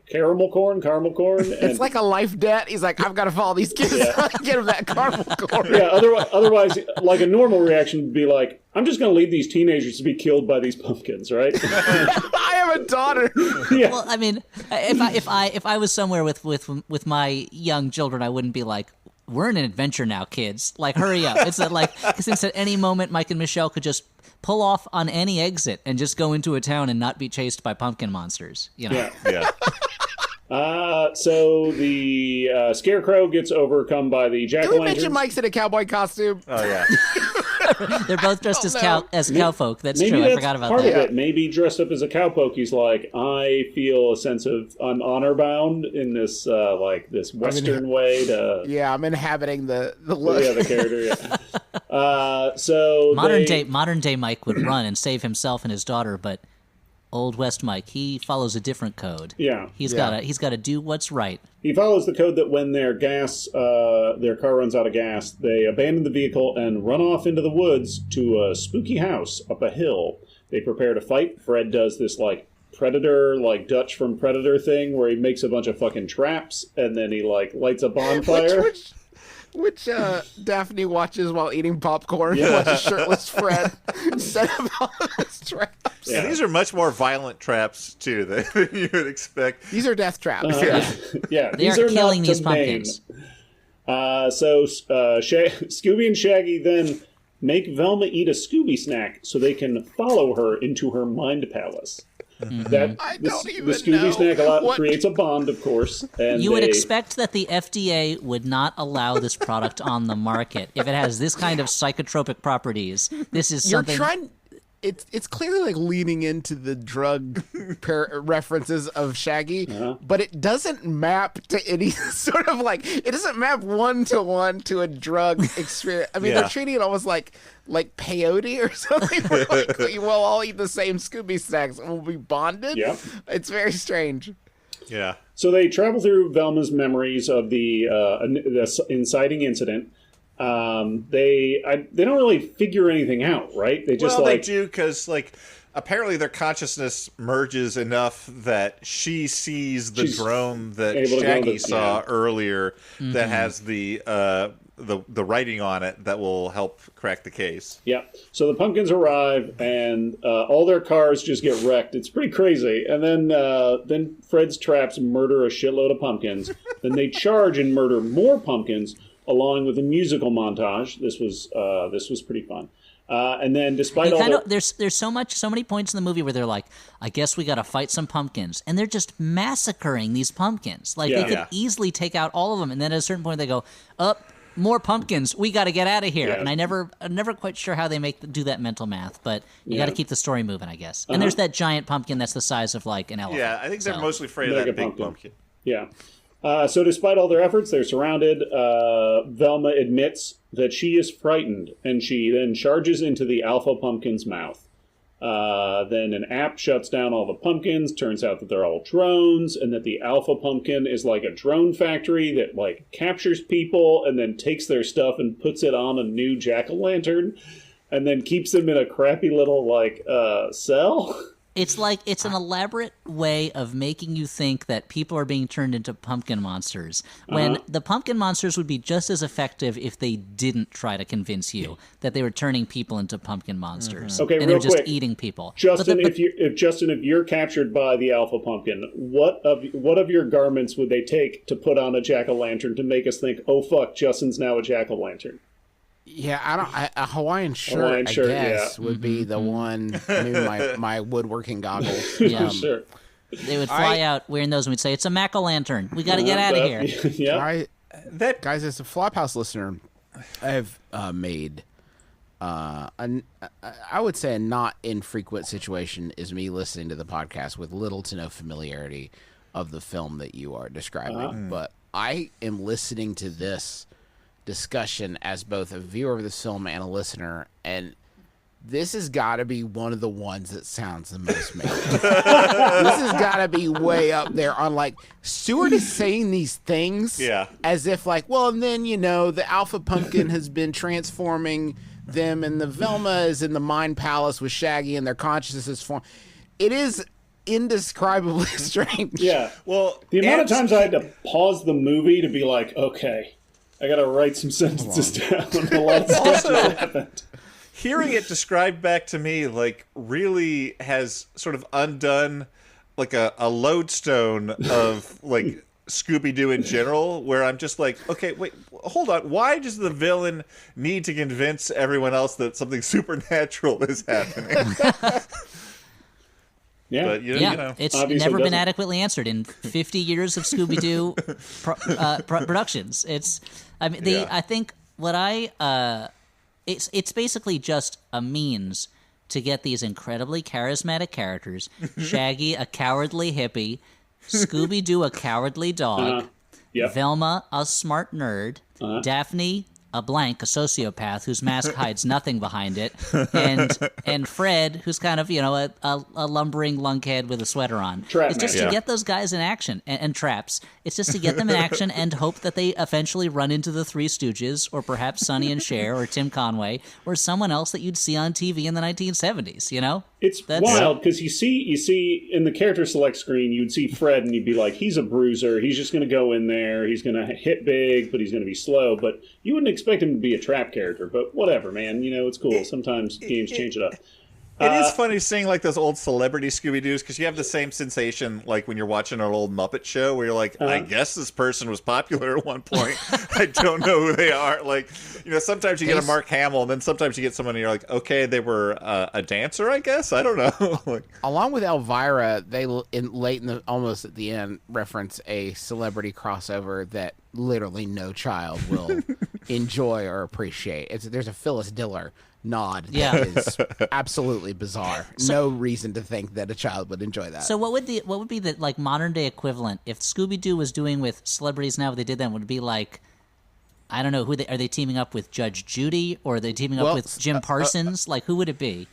caramel corn. And, it's like a life debt. He's like, I've got to follow these kids so I can get them that caramel corn. Yeah, otherwise, like a normal reaction would be like, I'm just going to leave these teenagers to be killed by these pumpkins, right? I have a daughter. Yeah. Well, I mean, if I was somewhere with my young children, I wouldn't be like, we're in an adventure now, kids. Like, hurry up. It's like, since at any moment Mike and Michelle could just pull off on any exit and just go into a town and not be chased by pumpkin monsters, you know? Yeah. So the Scarecrow gets overcome by the jack-o'-lanterns. Did we mention Mike's in a cowboy costume? Oh, yeah. They're both dressed as cowfolk. That's Maybe true. That's I forgot about part that. of it. Maybe dressed up as a cowpoke, he's like, I feel a sense of I'm honor bound in this this Western way to. Yeah, I'm inhabiting the look. Yeah, the character. Yeah. So modern day Mike would run and save himself and his daughter, but Old West Mike, he follows a different code. Yeah, he's got to do what's right. He follows the code that when their car runs out of gas, they abandon the vehicle and run off into the woods to a spooky house up a hill. They prepare to fight. Fred does this like Predator, like Dutch from Predator thing, where he makes a bunch of fucking traps and then he like lights a bonfire. Which Daphne watches while eating popcorn. Yeah. Watches shirtless Fred set up all his traps. Yeah, these are much more violent traps too than you would expect. These are death traps. Yeah, these are killing these pumpkins. So Scooby and Shaggy then make Velma eat a Scooby snack so they can follow her into her mind palace. Mm-hmm. The Scooby snack creates a bond, of course. And you would expect that the FDA would not allow this product on the market if it has this kind of psychotropic properties. This is something. It's clearly like leaning into the drug references of Shaggy, but it doesn't map to any sort of like, it doesn't map one-to-one to a drug experience. I mean, they're treating it almost like peyote or something. Where like, we'll all eat the same Scooby snacks and we'll be bonded. Yeah. It's very strange. Yeah. So they travel through Velma's memories of the inciting incident. They don't really figure anything out, right? They just they do because apparently their consciousness merges enough that she sees the drone that Shaggy saw earlier that has the the writing on it that will help crack the case. Yeah. So the pumpkins arrive, and all their cars just get wrecked. It's pretty crazy. And then Fred's traps murder a shitload of pumpkins. Then they charge and murder more pumpkins, along with a musical montage. This was pretty fun. And then, despite there's so many points in the movie where they're like, I guess we got to fight some pumpkins, and they're just massacring these pumpkins. Like they could easily take out all of them, and then at a certain point they go, "Up, more pumpkins, we got to get out of here." And I'm never quite sure how they do that mental math, but you got to keep the story moving, I guess. And there's that giant pumpkin that's the size of like an elephant. Yeah, I think they're mostly afraid of that big pumpkin. Yeah. So despite all their efforts, they're surrounded. Velma admits that she is frightened, and she then charges into the alpha pumpkin's mouth. Then an app shuts down all the pumpkins. Turns out that they're all drones, and that the alpha pumpkin is like a drone factory that like captures people and then takes their stuff and puts it on a new jack-o'-lantern, and then keeps them in a crappy little like cell. It's an elaborate way of making you think that people are being turned into pumpkin monsters, when the pumpkin monsters would be just as effective if they didn't try to convince you that they were turning people into pumpkin monsters. Okay, and real they're just quick. eating people. Justin, if you're captured by the alpha pumpkin, what of your garments would they take to put on a jack-o'-lantern to make us think, oh fuck, Justin's now a jack-o'-lantern? Yeah, a Hawaiian shirt, I guess, would be the one. Maybe my woodworking goggles. Yeah. Sure. They would fly out wearing those, and we'd say, "It's a Mac-o'-lantern. We got to get out of here." Yeah. Guys, as a Flophouse listener, I've made I would say a not infrequent situation is me listening to the podcast with little to no familiarity of the film that you are describing. But I am listening to this discussion as both a viewer of this film and a listener, and this has got to be one of the ones that sounds the most made. This has got to be way up there on like Stewart is saying these things as if like, well, and then the alpha pumpkin has been transforming them, and the Velma is in the mind palace with Shaggy, and their consciousness is formed. It is indescribably strange. Yeah. Well, the amount of times I had to pause the movie to be like, okay, I gotta write some sentences down. A lot of stuff just happened. Hearing it described back to me, like, really has sort of undone, like, a lodestone of, like, Scooby Doo in general, where I'm just like, okay, wait, hold on. Why does the villain need to convince everyone else that something supernatural is happening? Yeah, but, you know, it's never been adequately answered in 50 years of Scooby-Doo productions. I think what it's basically just a means to get these incredibly charismatic characters: Shaggy, a cowardly hippie; Scooby-Doo, a cowardly dog; Velma, a smart nerd; Daphne, a blank, a sociopath whose mask hides nothing behind it, and Fred, who's kind of a lumbering lunkhead with a sweater on. It's just to get those guys in action, and traps. It's just to get them in action and hope that they eventually run into the Three Stooges, or perhaps Sonny and Cher, or Tim Conway, or someone else that you'd see on TV in the 1970s. It's wild because you see in the character select screen, you'd see Fred and you'd be like, he's a bruiser. He's just going to go in there. He's going to hit big, but he's going to be slow. But you wouldn't expect him to be a trap character. But whatever, man. It's cool. Sometimes games change it up. It is funny seeing like those old celebrity Scooby-Doos, because you have the same sensation like when you're watching an old Muppet show where you're like, I guess this person was popular at one point. I don't know who they are. Like, sometimes you get a Mark Hamill, and then sometimes you get someone and you're like, okay, they were a dancer, I guess. I don't know. Like, along with Elvira, they almost at the end reference a celebrity crossover that literally no child will enjoy or appreciate. There's a Phyllis Diller nod that is absolutely bizarre. No reason to think that a child would enjoy that. So what would be the like modern day equivalent if Scooby-Doo was doing with celebrities now what they did then? Would it be like, I don't know, are they teaming up with Judge Judy, or are they teaming up with Jim Parsons? Like, who would it be?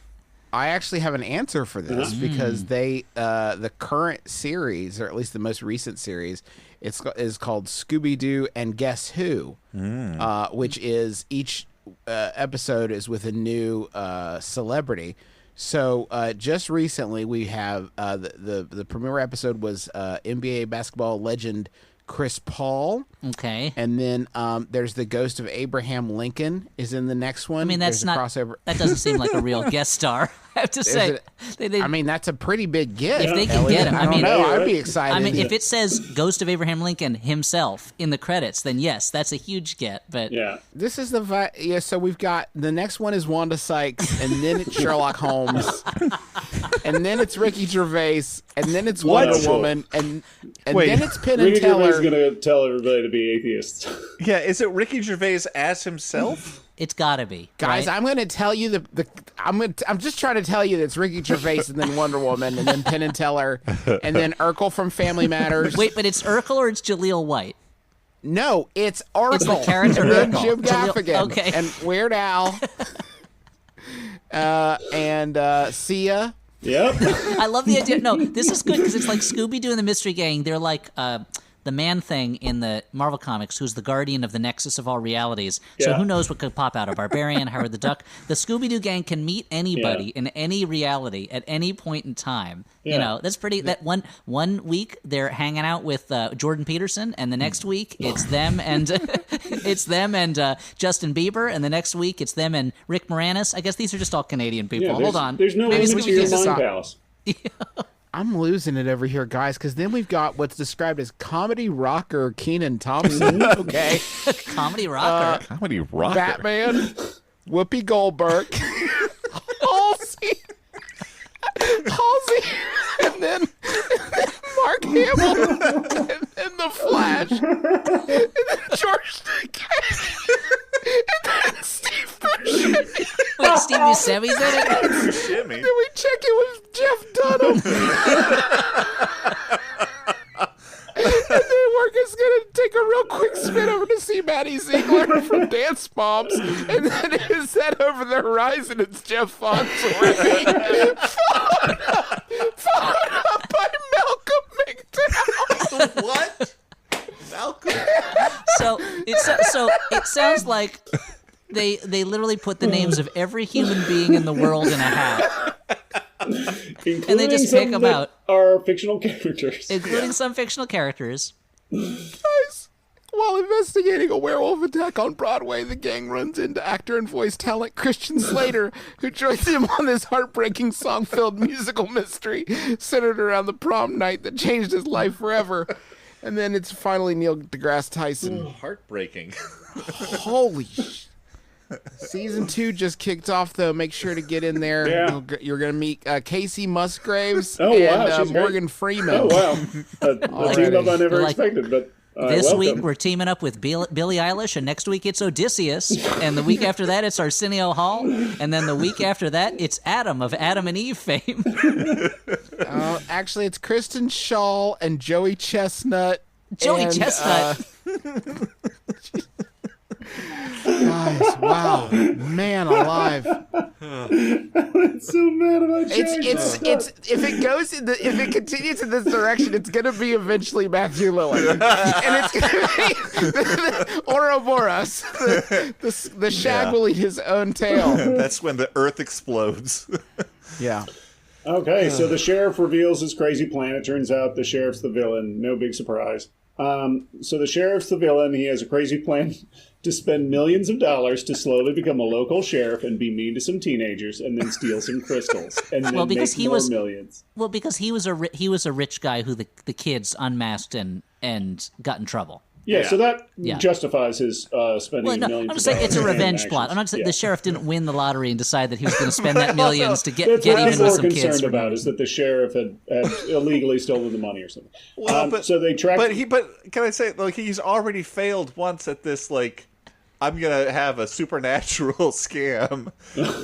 I actually have an answer for this because they the current series, or at least the most recent series, is called Scooby-Doo and Guess Who, which is each episode is with a new celebrity. So just recently we have the premiere episode was NBA basketball legend Chris Paul. Okay. And then there's the ghost of Abraham Lincoln is in the next one. I mean, that's There's a not crossover. That doesn't seem like a real guest star. I have to say. I mean, that's a pretty big get. If they can get him, I mean, I'd be excited. I mean, if it says Ghost of Abraham Lincoln himself in the credits, then yes, that's a huge get. But this is the so we've got the next one is Wanda Sykes, and then it's Sherlock Holmes, and then it's Ricky Gervais, and then it's Wonder Woman, and then it's Penn and Ricky Gervais Teller. is going to tell everybody to be atheists. Yeah, is it Ricky Gervais as himself? it's got to be, Guys, right? I'm going to tell you I'm just trying to tell you that it's Ricky Gervais and then Wonder Woman and then Penn and Teller and then Urkel from Family Matters. Wait, but it's Urkel or it's Jaleel White? No, it's Urkel. It's the character and then Urkel. Jim Gaffigan. Okay. And Weird Al. And Sia. Yep. I love the idea. No, this is good because it's like Scooby Doo and the Mystery Gang. They're like the Man Thing in the Marvel Comics, who's the guardian of the nexus of all realities. So who knows what could pop out of Barbarian, Howard the Duck. The Scooby Doo gang can meet anybody in any reality at any point in time. You know, that's pretty. That one week they're hanging out with Jordan Peterson, and the next week it's them and Justin Bieber, and the next week it's them and Rick Moranis. I guess these are just all Canadian people. Hold on. There's no limit to your mind palace. I'm losing it over here, guys, because then we've got what's described as comedy rocker Kenan Thompson. Okay. Comedy rocker. Comedy rocker. Batman. Whoopi Goldberg. Halsey. And then Mark Hamill. And then The Flash. And then George Takei. And then Steve Buscemi. Wait, Steve Buscemi's in it? Shimmy. Then we check it with Jeff Dunham. And then we're just going to take a real quick spin over to see Maddie Ziegler from Dance Moms. And then is that over the horizon? It's Jeff Foxworthy. followed up by Malcolm McDowell. What? Malcolm? So it sounds like they literally put the names of every human being in the world in a hat. And they just pick them out. Are fictional characters. Including some fictional characters. Guys, while investigating a werewolf attack on Broadway, the gang runs into actor and voice talent Christian Slater, who joins him on this heartbreaking song-filled musical mystery centered around the prom night that changed his life forever. And then it's finally Neil deGrasse Tyson. Heartbreaking. Holy Season 2 just kicked off, though. Make sure to get in there. Yeah. You're going to meet Casey Musgraves wow, and Morgan Freeman. Oh, wow. A team up I never expected, but this week we're teaming up with Billie Eilish, and next week it's Odysseus, and the week after that it's Arsenio Hall, and then the week after that it's Adam of Adam and Eve fame. Actually, it's Kristen Shaw and Joey Chestnut. Chestnut. Guys, wow, man alive! I'm so mad about It's if it continues in this direction, it's gonna be eventually Matthew Lillard, and it's gonna be Ouroboros. The shag will eat his own tail. That's when the Earth explodes. Yeah. Okay, so the sheriff reveals his crazy plan. It turns out the sheriff's the villain. No big surprise. So the sheriff's the villain. He has a crazy plan to spend millions of dollars to slowly become a local sheriff and be mean to some teenagers and then steal some crystals and then make more millions. Well, because he was a rich guy who the kids unmasked and got in trouble. Yeah, so that justifies his spending millions. I'm just saying it's a revenge plot. I'm not saying the sheriff didn't win the lottery and decide that he was going to spend that millions to get even with some kids. What I'm more concerned about is that the sheriff had illegally stolen the money or something. Well, so they track. But can I say, like, he's already failed once at this, like, I'm gonna have a supernatural scam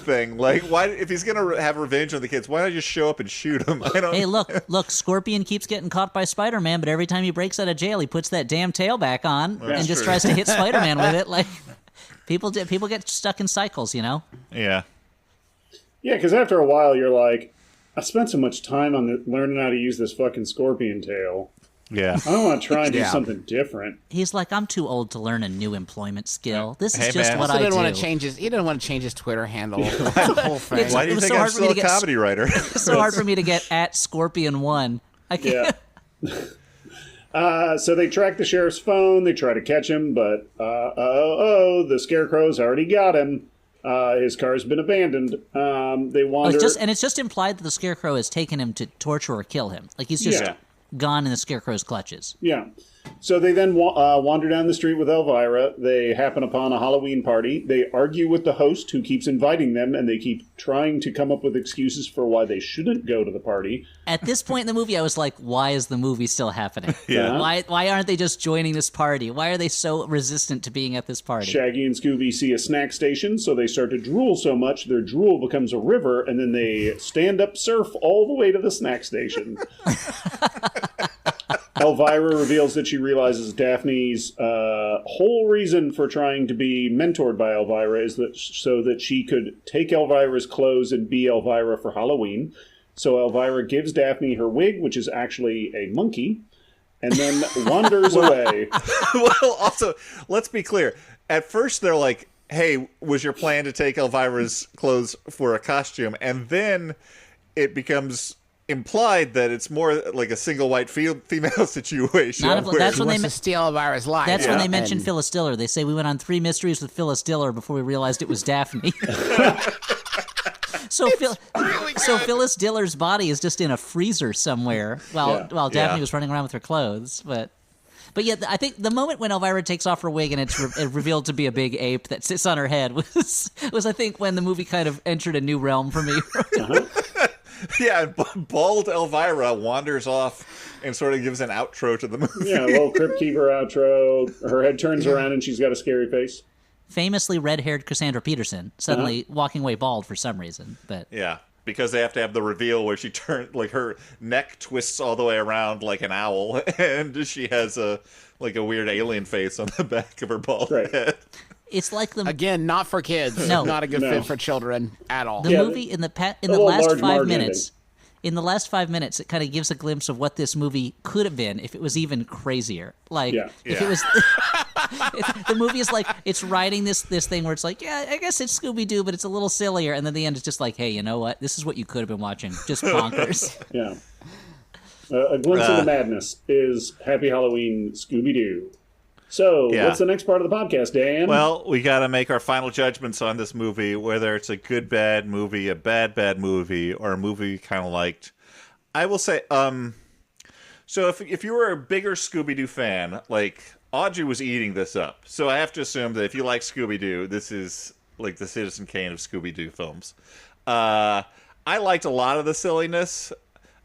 thing. Like, why? If he's gonna have revenge on the kids, why not just show up and shoot him? Hey, look! Scorpion keeps getting caught by Spider-Man, but every time he breaks out of jail, he puts that damn tail back on and just tries to hit Spider-Man with it. Like, people get stuck in cycles, you know? Yeah. Yeah, because after a while, you're like, I spent so much time on learning how to use this fucking scorpion tail. Yeah. I don't want to try and do something different. He's like, I'm too old to learn a new employment skill. This is just man. what He I do. He didn't want to change his Twitter handle. That's the whole thing. Why do you think I'm still a comedy writer? It's so hard for me to get at Scorpion1. I can't. Yeah. So they track the sheriff's phone. They try to catch him, but the Scarecrow's already got him. His car's been abandoned. They wander. It's just implied that the Scarecrow has taken him to torture or kill him. Like he's just gone in the Scarecrow's clutches. Yeah. So they then wander down the street with Elvira. They happen upon a Halloween party. They argue with the host, who keeps inviting them, and they keep trying to come up with excuses for why they shouldn't go to the party. At this point in the movie, I was like, why is the movie still happening? Yeah. Why aren't they just joining this party? Why are they so resistant to being at this party? Shaggy and Scooby see a snack station, so they start to drool so much their drool becomes a river, and then they stand up surf all the way to the snack station. Elvira reveals that she realizes Daphne's whole reason for trying to be mentored by Elvira is that so that she could take Elvira's clothes and be Elvira for Halloween. So Elvira gives Daphne her wig, which is actually a monkey, and then wanders away. Well, also, let's be clear. At first, they're like, hey, was your plan to take Elvira's clothes for a costume? And then it becomes implied that it's more like a single white female situation. That's when they to steal Elvira's life. That's when they mention Phyllis Diller. They say we went on 3 mysteries with Phyllis Diller before we realized it was Daphne. So Phyllis Diller's body is just in a freezer somewhere while Daphne was running around with her clothes. But yeah, I think the moment when Elvira takes off her wig and it's revealed to be a big ape that sits on her head was I think when the movie kind of entered a new realm for me. Yeah, bald Elvira wanders off and sort of gives an outro to the movie. Yeah, a little Crypt Keeper outro. Her head turns around and she's got a scary face. Famously red-haired Cassandra Peterson suddenly walking away bald for some reason. But yeah, because they have to have the reveal where she turns, like her neck twists all the way around like an owl, and she has a weird alien face on the back of her bald head. It's like again, not for kids. No, not a good fit for children at all. The movie in the last 5 minutes. In the last 5 minutes, it kind of gives a glimpse of what this movie could have been if it was even crazier. Like, if it was... the movie is like, it's writing this thing where it's like, yeah, I guess it's Scooby Doo, but it's a little sillier. And then the end is just like, hey, you know what? This is what you could have been watching. Just bonkers. Yeah. A glimpse into madness is Happy Halloween Scooby Doo. So, what's the next part of the podcast, Dan? Well, we got to make our final judgments on this movie, whether it's a good, bad movie, a bad, bad movie, or a movie you kind of liked. I will say, so if you were a bigger Scooby-Doo fan, like, Audrey was eating this up. So I have to assume that if you like Scooby-Doo, this is, like, the Citizen Kane of Scooby-Doo films. I liked a lot of the silliness.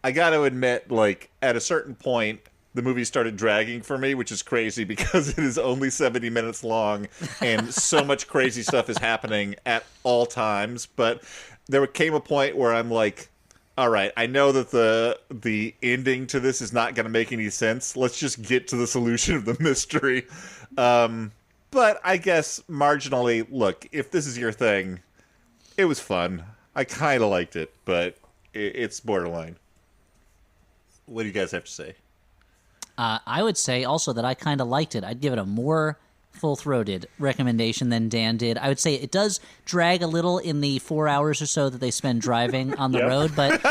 I got to admit, like, at a certain point, the movie started dragging for me, which is crazy because it is only 70 minutes long and so much crazy stuff is happening at all times. But there came a point where I'm like, all right, I know that the ending to this is not going to make any sense. Let's just get to the solution of the mystery. But I guess marginally, look, if this is your thing, it was fun. I kind of liked it, but it's borderline. What do you guys have to say? I would say also that I kind of liked it. I'd give it a more full-throated recommendation than Dan did. I would say it does drag a little in the 4 hours or so that they spend driving on the road, but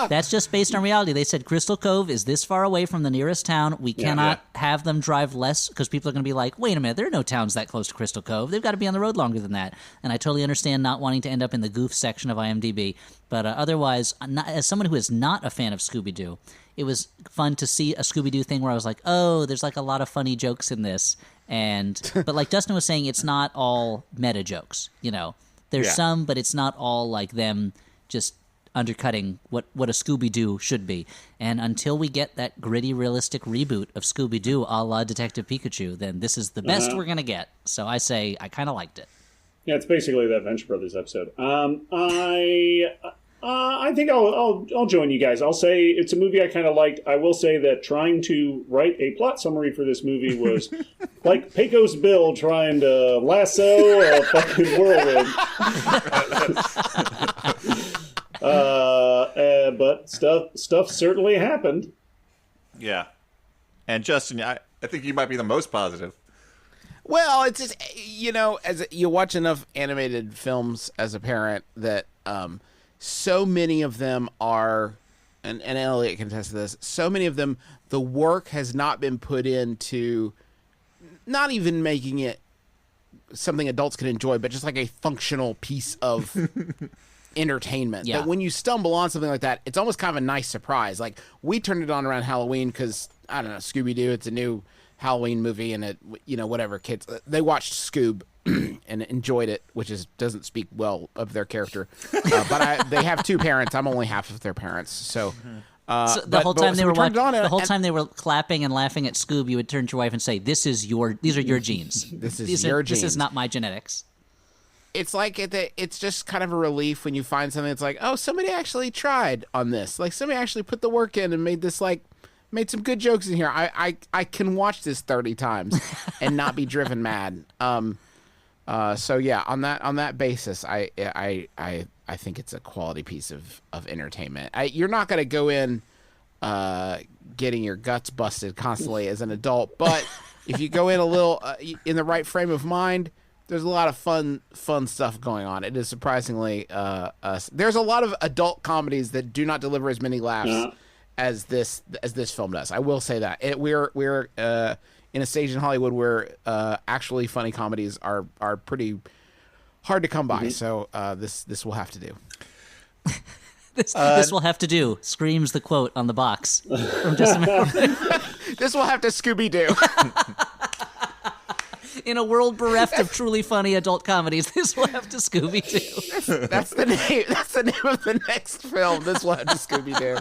that's just based on reality. They said Crystal Cove is this far away from the nearest town. We cannot have them drive less because people are going to be like, wait a minute, there are no towns that close to Crystal Cove. They've got to be on the road longer than that. And I totally understand not wanting to end up in the goof section of IMDb. But otherwise, as someone who is not a fan of Scooby-Doo, it was fun to see a Scooby-Doo thing where I was like, oh, there's like a lot of funny jokes in this. But like Dustin was saying, it's not all meta jokes, you know. There's some, but it's not all like them just undercutting what a Scooby-Doo should be. And until we get that gritty, realistic reboot of Scooby-Doo a la Detective Pikachu, then this is the best we're going to get. So I say I kind of liked it. Yeah, it's basically that Venture Brothers episode. I think I'll join you guys. I'll say it's a movie I kind of liked. I will say that trying to write a plot summary for this movie was like Pecos Bill trying to lasso a fucking whirlwind. But stuff certainly happened. Yeah. And Justin, I think you might be the most positive. Well, it's just, you know, as you watch enough animated films as a parent that so many of them are, and Elliot can attest to this, so many of them the work has not been put into not even making it something adults can enjoy, but just like a functional piece of entertainment. Yeah. That when you stumble on something like that, it's almost kind of a nice surprise. Like, we turned it on around Halloween because, I don't know, Scooby Doo, it's a new Halloween movie, and it, whatever, kids, they watched Scoob and enjoyed it, which doesn't speak well of their character. But they have two parents. I'm only half of their parents, so... So the whole time they were clapping and laughing at Scoob, you would turn to your wife and say, "These are your genes. This is These your are, genes. This is not my genetics." It's like it's just kind of a relief when you find something that's like, oh, somebody actually tried on this. Like, somebody actually put the work in and made some good jokes in here. I can watch this 30 times and not be driven mad. So yeah, on that basis, I think it's a quality piece of entertainment. You're not going to go in getting your guts busted constantly as an adult, but if you go in a little in the right frame of mind, there's a lot of fun stuff going on. It is surprisingly there's a lot of adult comedies that do not deliver as many laughs as this film does. I will say that we're in a stage in Hollywood where actually funny comedies are pretty hard to come by. So this will have to do. This will have to do. Screams the quote on the box from Just a Minute. This will have to Scooby Doo. In a world bereft of truly funny adult comedies, this will have to Scooby Doo. That's the name. That's the name of the next film. This will have to Scooby Doo.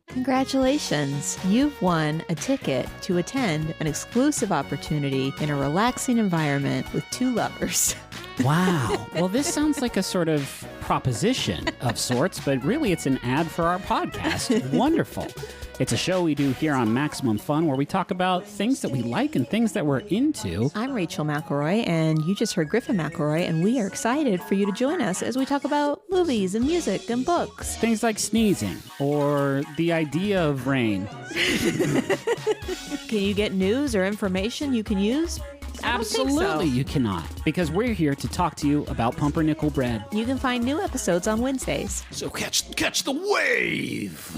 Congratulations! You've won a ticket to attend an exclusive opportunity in a relaxing environment with two lovers. Wow. Well, this sounds like a sort of proposition of sorts, but really it's an ad for our podcast. Wonderful. It's a show we do here on Maximum Fun where we talk about things that we like and things that we're into. I'm Rachel McElroy, and you just heard Griffin McElroy, and we are excited for you to join us as we talk about movies and music and books. Things like sneezing or the idea of rain. Can you get news or information you can use? Absolutely, you cannot, because we're here to talk to you about pumpernickel bread. You can find new episodes on Wednesdays. So catch the wave.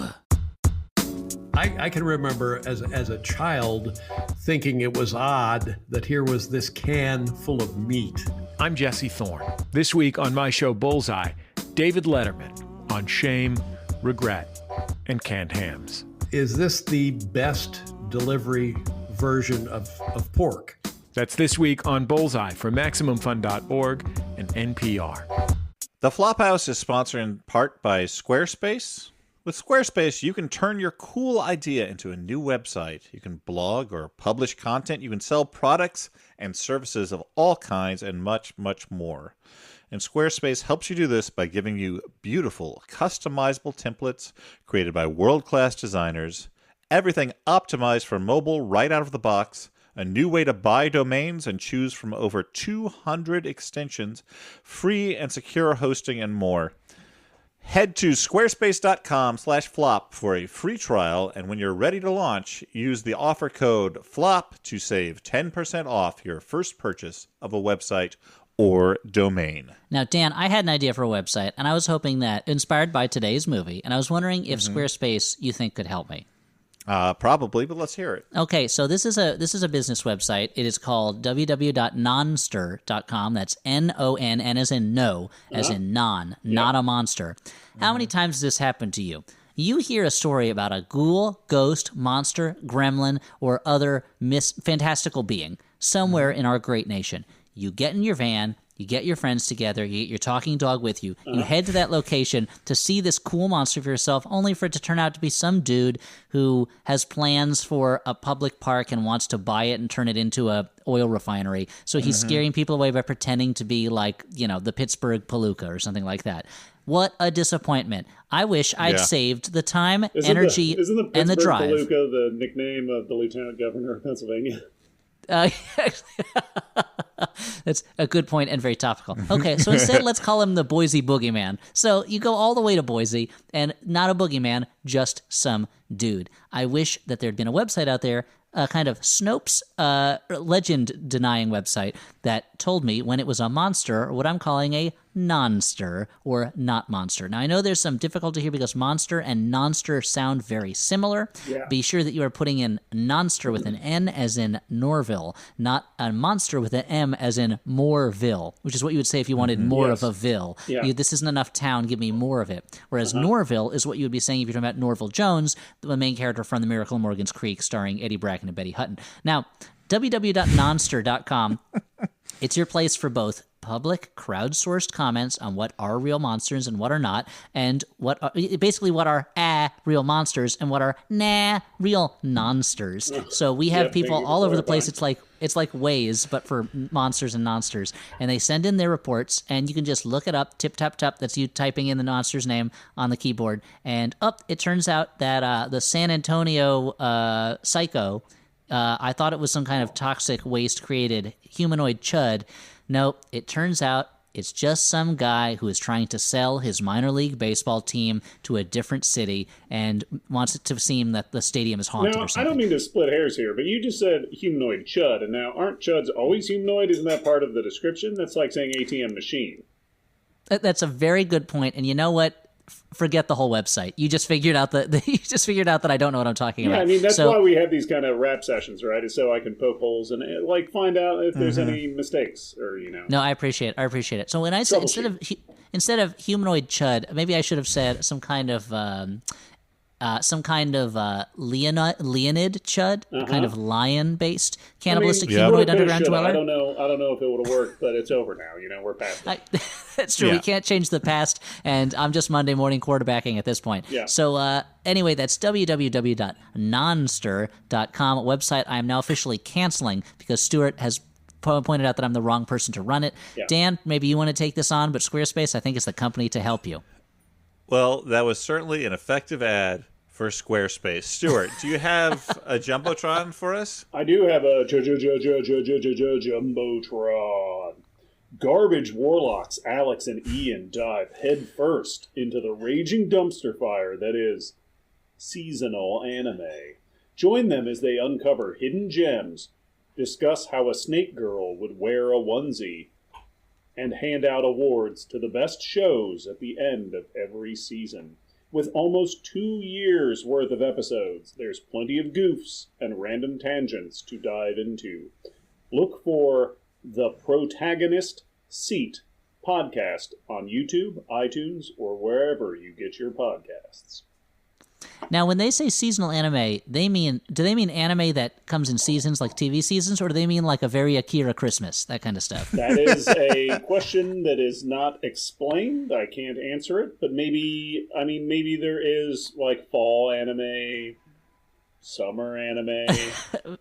I can remember as a child thinking it was odd that here was this can full of meat. I'm Jesse Thorne. This week on my show Bullseye, David Letterman on shame, regret, and canned hams. Is this the best delivery version of pork? That's this week on Bullseye from MaximumFun.org and NPR. The Flophouse is sponsored in part by Squarespace. With Squarespace, you can turn your cool idea into a new website. You can blog or publish content. You can sell products and services of all kinds and much, much more. And Squarespace helps you do this by giving you beautiful, customizable templates created by world-class designers, everything optimized for mobile right out of the box, a new way to buy domains and choose from over 200 extensions, free and secure hosting, and more. Head to squarespace.com/flop for a free trial, and when you're ready to launch, use the offer code FLOP to save 10% off your first purchase of a website or domain. Now, Dan, I had an idea for a website, and I was hoping that, inspired by today's movie, and I was wondering if Squarespace you think could help me. Probably, but let's hear it. Okay, so this is a business website. It is called www.nonster.com. That's N-O-N, N as in no, as in non, not a monster. How many times has this happened to you? You hear a story about a ghoul, ghost, monster, gremlin, or other fantastical being somewhere in our great nation. You get in your van, you get your friends together, you get your talking dog with you, you head to that location to see this cool monster for yourself, only for it to turn out to be some dude who has plans for a public park and wants to buy it and turn it into a oil refinery. So he's scaring people away by pretending to be like, the Pittsburgh Palooka or something like that. What a disappointment. I wish I'd saved the time, energy, and the drive. Isn't the Pittsburgh Palooka the nickname of the Lieutenant Governor of Pennsylvania? That's a good point and very topical. Okay, so instead, let's call him the Boise Boogeyman. So you go all the way to Boise, and not a boogeyman, just some dude. I wish that there'd been a website out there, a kind of Snopes legend-denying website that told me when it was a monster, or what I'm calling a nonster or not monster. Now, I know there's some difficulty here because monster and nonster sound very similar. Yeah. Be sure that you are putting in nonster with an N as in Norville, not a monster with an M as in Moorville, which is what you would say if you wanted more of a ville. Yeah. This isn't enough town, give me more of it. Whereas Norville is what you would be saying if you're talking about Norville Jones, the main character from The Miracle in Morgan's Creek, starring Eddie Bracken and Betty Hutton. Now, www.nonster.com, it's your place for both public, crowdsourced comments on what are real monsters and what are not, and what are, basically what are real monsters and what are real nonsters. So we have people all over the place. It's like Waze, but for monsters and nonsters. And they send in their reports, and you can just look it up, tip, tap, tap. That's you typing in the monster's name on the keyboard. And it turns out that the San Antonio Psycho, I thought it was some kind of toxic waste-created humanoid chud. No, it turns out it's just some guy who is trying to sell his minor league baseball team to a different city and wants it to seem that the stadium is haunted Now, or something. I don't mean to split hairs here, but you just said humanoid chud, and now aren't chuds always humanoid? Isn't that part of the description? That's like saying ATM machine. That's a very good point, and you know what? Forget the whole website. You just figured out that I don't know what I'm talking about. Yeah, I mean, that's why we have these kind of rap sessions, right? Is so I can poke holes and find out if there's any mistakes or No, I appreciate it. So when I said instead of humanoid chud, maybe I should have said some kind of Leonid chud, kind of lion-based cannibalistic humanoid underground dweller. I don't know if it would have worked, but it's over now. We're past it. That's true. We can't change the past, and I'm just Monday morning quarterbacking at this point. Yeah. So anyway, that's www.nonster.com, a website I am now officially canceling because Stuart has pointed out that I'm the wrong person to run it. Yeah. Dan, maybe you want to take this on, but Squarespace, I think, is the company to help you. Well, that was certainly an effective ad for Squarespace. Stuart, do you have a Jumbotron for us? I do have a Jumbotron. Garbage warlocks Alex and Ian dive headfirst into the raging dumpster fire that is seasonal anime. Join them as they uncover hidden gems, discuss how a snake girl would wear a onesie, and hand out awards to the best shows at the end of every season. With almost 2 years worth of episodes, there's plenty of goofs and random tangents to dive into. Look for The Protagonist Seat podcast on YouTube, iTunes, or wherever you get your podcasts. Now, when they say seasonal anime, do they mean anime that comes in seasons, like TV seasons, or do they mean like a very Akira Christmas, that kind of stuff? That is a question that is not explained. I can't answer it, but maybe there is like fall anime, summer anime.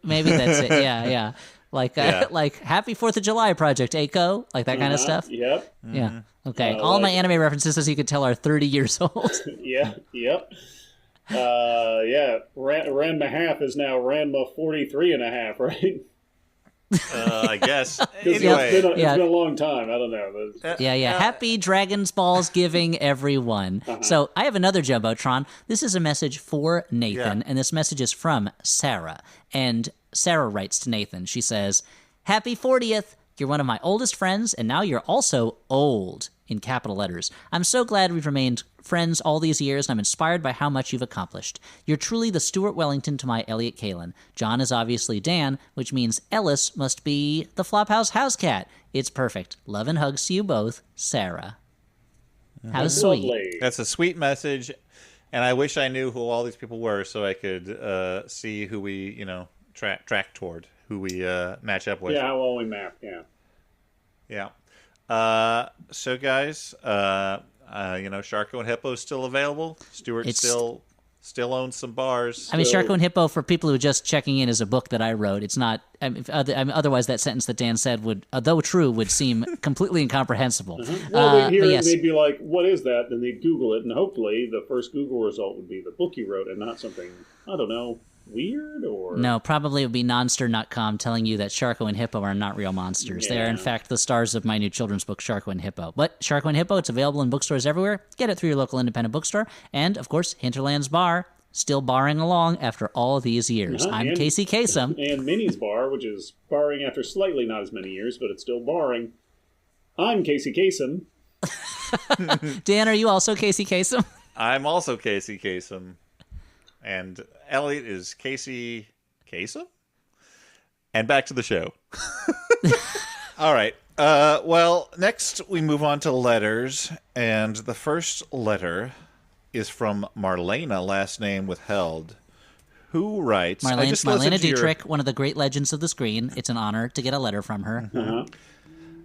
Maybe that's it. Yeah. Like Happy 4th of July Project, Eiko, like that kind of stuff. Yep. Yeah. Okay. All my anime references, as you can tell, are 30 years old. Yep. Ranma half is now Ranma 43 and a half, right? I guess. Anyway. It's been a long time. I don't know. Happy Dragon's Balls giving, everyone. So I have another Jumbotron. This is a message for Nathan, and this message is from Sarah. And Sarah writes to Nathan. She says, "Happy 40th. You're one of my oldest friends, and now you're also old," in capital letters. "I'm so glad we've remained friends all these years, and I'm inspired by how much you've accomplished. You're truly the Stuart Wellington to my Elliot Kalin. John is obviously Dan, which means Ellis must be the Flophouse house cat. It's perfect. Love and hugs to you both, Sarah." How sweet. Lovely. That's a sweet message, and I wish I knew who all these people were so I could see who we, track toward, who we match up with. Yeah, how well we map, Yeah. So guys, Sharko and Hippo is still available. Stuart still owns some bars. I mean, Sharko and Hippo, for people who are just checking in, is a book that I wrote. It's not. Otherwise, that sentence that Dan said would, though true, would seem completely incomprehensible. Well, they'd hear it yes. and they'd be like, "What is that?" Then they'd Google it, and hopefully the first Google result would be the book you wrote and not something, I don't know, weird or... No, probably it would be nonster.com telling you that Sharko and Hippo are not real monsters. They are, in fact, the stars of my new children's book, Sharko and Hippo. But Sharko and Hippo, it's available in bookstores everywhere. Get it through your local independent bookstore. And, of course, Hinterland's Bar, still barring along after all these years. I'm Casey Kasem. And Minnie's Bar, which is barring after slightly not as many years, but it's still barring. I'm Casey Kasem. Dan, are you also Casey Kasem? I'm also Casey Kasem. And Elliot is Casey Kasem? And back to the show. All right. Well, next we move on to letters. And the first letter is from Marlena, last name withheld, who writes... Marlena Dietrich, one of the great legends of the screen. It's an honor to get a letter from her. Uh-huh.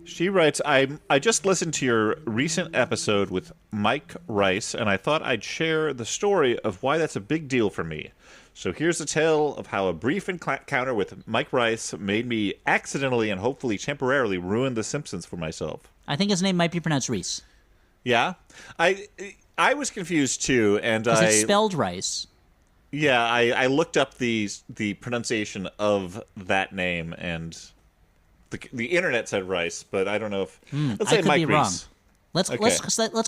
She writes, I just listened to your recent episode with Mike Rice, and I thought I'd share the story of why that's a big deal for me. So here's a tale of how a brief encounter with Mike Rice made me accidentally and hopefully temporarily ruin The Simpsons for myself. I think his name might be pronounced Reese. Yeah? I was confused, too, and it's spelled Rice. Yeah, I looked up the pronunciation of that name, and... The internet said Rice, but I don't know if... Let's say Mike Reese. Let's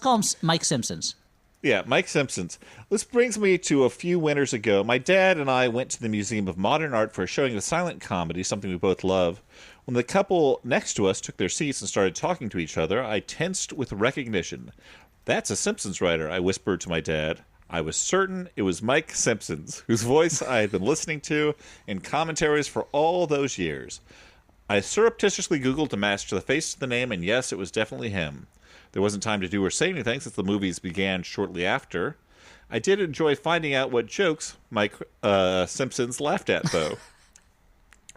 call him Mike Simpsons. Yeah, Mike Simpsons. This brings me to a few winters ago. My dad and I went to the Museum of Modern Art for a showing of silent comedy, something we both love. When the couple next to us took their seats and started talking to each other, I tensed with recognition. That's a Simpsons writer, I whispered to my dad. I was certain it was Mike Simpsons, whose voice I had been listening to in commentaries for all those years. I surreptitiously Googled to match the face to the name, and yes, it was definitely him. There wasn't time to do or say anything since the movies began shortly after. I did enjoy finding out what jokes Mike Simpsons laughed at, though.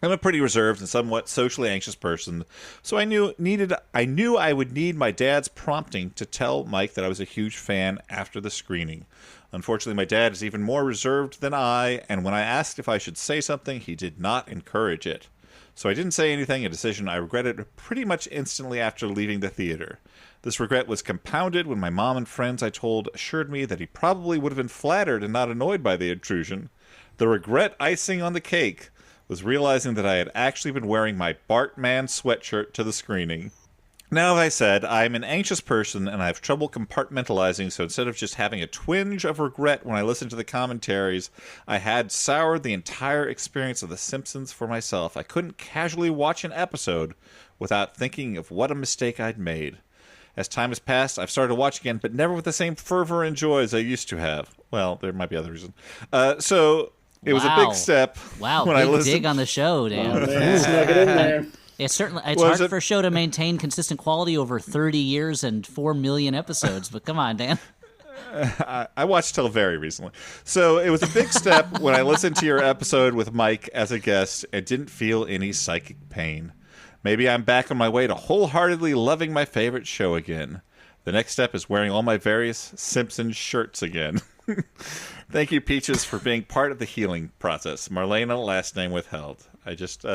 I'm a pretty reserved and somewhat socially anxious person, so I knew I would need my dad's prompting to tell Mike that I was a huge fan after the screening. Unfortunately, my dad is even more reserved than I, and when I asked if I should say something, he did not encourage it. So I didn't say anything, a decision I regretted pretty much instantly after leaving the theater. This regret was compounded when my mom and friends I told assured me that he probably would have been flattered and not annoyed by the intrusion. The regret icing on the cake was realizing that I had actually been wearing my Bartman sweatshirt to the screening. Now, as I said, I'm an anxious person and I have trouble compartmentalizing, so instead of just having a twinge of regret when I listened to the commentaries, I had soured the entire experience of The Simpsons for myself. I couldn't casually watch an episode without thinking of what a mistake I'd made. As time has passed, I've started to watch again, but never with the same fervor and joy as I used to have. Well, there might be other reasons. So it was a big step. Wow, when big I listened. dig on the show, Dan. Oh, man, snuck it in there. It's hard for a show to maintain consistent quality over 30 years and 4 million episodes, but come on, Dan. I watched till very recently. So it was a big step when I listened to your episode with Mike as a guest and didn't feel any psychic pain. Maybe I'm back on my way to wholeheartedly loving my favorite show again. The next step is wearing all my various Simpsons shirts again. Thank you, Peaches, for being part of the healing process. Marlena, last name withheld. I just,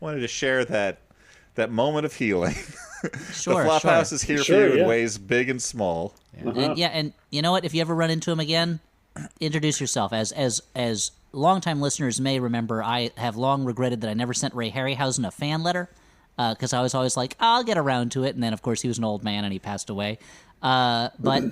wanted to share that moment of healing. Sure, the Flophouse is here for you in ways big and small. Yeah. And you know what? If you ever run into him again, introduce yourself. As longtime listeners may remember, I have long regretted that I never sent Ray Harryhausen a fan letter because I was always like, I'll get around to it. And then, of course, he was an old man and he passed away. But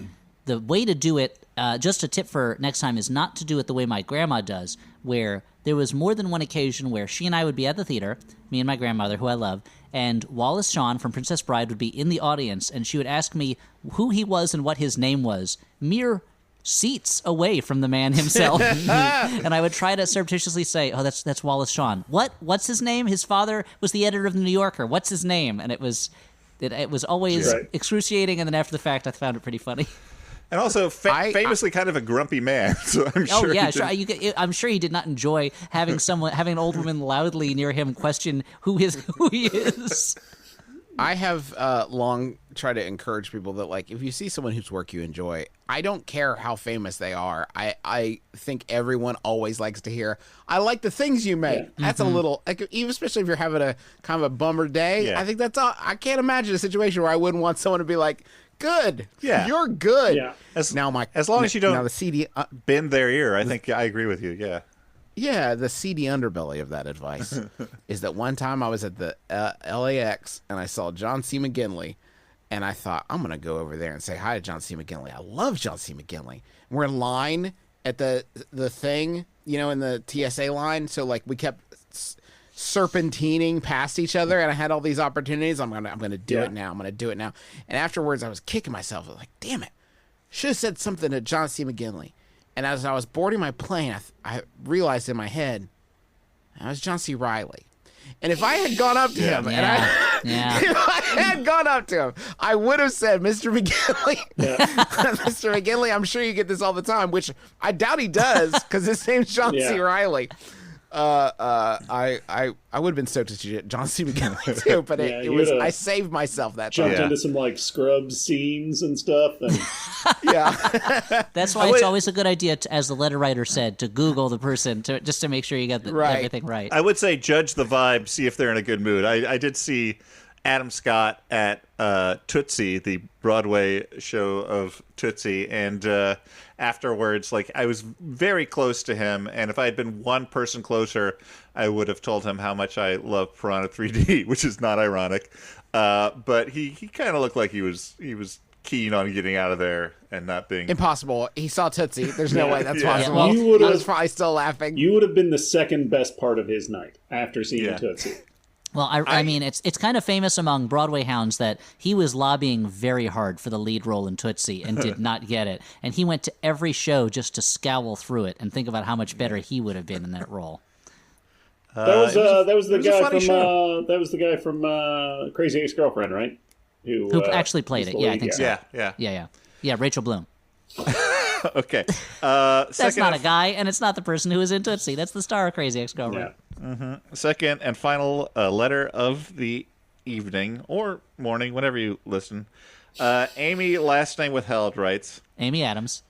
the way to do it, just a tip for next time, is not to do it the way my grandma does, where there was more than one occasion where she and I would be at the theater, me and my grandmother, who I love, and Wallace Shawn from Princess Bride would be in the audience, and she would ask me who he was and what his name was, mere seats away from the man himself. And I would try to surreptitiously say, oh, that's Wallace Shawn. What's his name? His father was the editor of the New Yorker. What's his name? And it was always excruciating, and then after the fact, I found it pretty funny. And also, famously kind of a grumpy man. So I'm sure. Oh yeah, sure. I'm sure he did not enjoy having an old woman loudly near him question who he is. I have long tried to encourage people that, like, if you see someone whose work you enjoy, I don't care how famous they are. I think everyone always likes to hear, I like the things you make. Yeah. That's a little, like, even especially if you're having a kind of a bummer day. Yeah. I think that's all. I can't imagine a situation where I wouldn't want someone to be like, good. Yeah. You're good. Yeah. As long as you don't the CD, bend their ear, I think I agree with you. Yeah. Yeah, the seedy underbelly of that advice is that one time I was at the LAX and I saw John C. McGinley, and I thought, I'm going to go over there and say hi to John C. McGinley. I love John C. McGinley. We're in line at the thing, in the TSA line, so, like, we kept serpentining past each other, and I had all these opportunities. I'm gonna do it now. I'm gonna do it now. And afterwards, I was kicking myself. I was like, damn it, should have said something to John C. McGinley. And as I was boarding my plane, I realized in my head, I was John C. Reilly. And if I had gone up to him, if I had gone up to him, I would have said, Mr. McGinley, Mr. McGinley, I'm sure you get this all the time, which I doubt he does because his name's John C. Reilly. I would have been stoked to see John C. McGinley too, but it was I saved myself that time. Jumped into some like Scrubs scenes and stuff. And... That's why it's always a good idea, as the letter writer said, to Google the person just to make sure you get everything right. I would say judge the vibe, see if they're in a good mood. I did see Adam Scott at Tootsie, the Broadway show of Tootsie, and afterwards, like, I was very close to him, and if I had been one person closer, I would have told him how much I love Piranha 3D, which is not ironic. But he kind of looked like he was keen on getting out of there and not being... Impossible. He saw Tootsie. There's no way that's possible. Well, I was probably still laughing. You would have been the second best part of his night after seeing Tootsie. Well, I mean, it's kind of famous among Broadway hounds that he was lobbying very hard for the lead role in Tootsie and did not get it. And he went to every show just to scowl through it and think about how much better he would have been in that role. That was the guy from Crazy Ex-Girlfriend, right? Who actually played it? Yeah, I think so. Yeah, Rachel Bloom. Okay. That's not a guy, and it's not the person who was in Tootsie. That's the star of Crazy Ex-Girlfriend. Yeah. Mm-hmm. Second and final letter of the evening or morning, whenever you listen. Amy, last name withheld, writes. Amy Adams.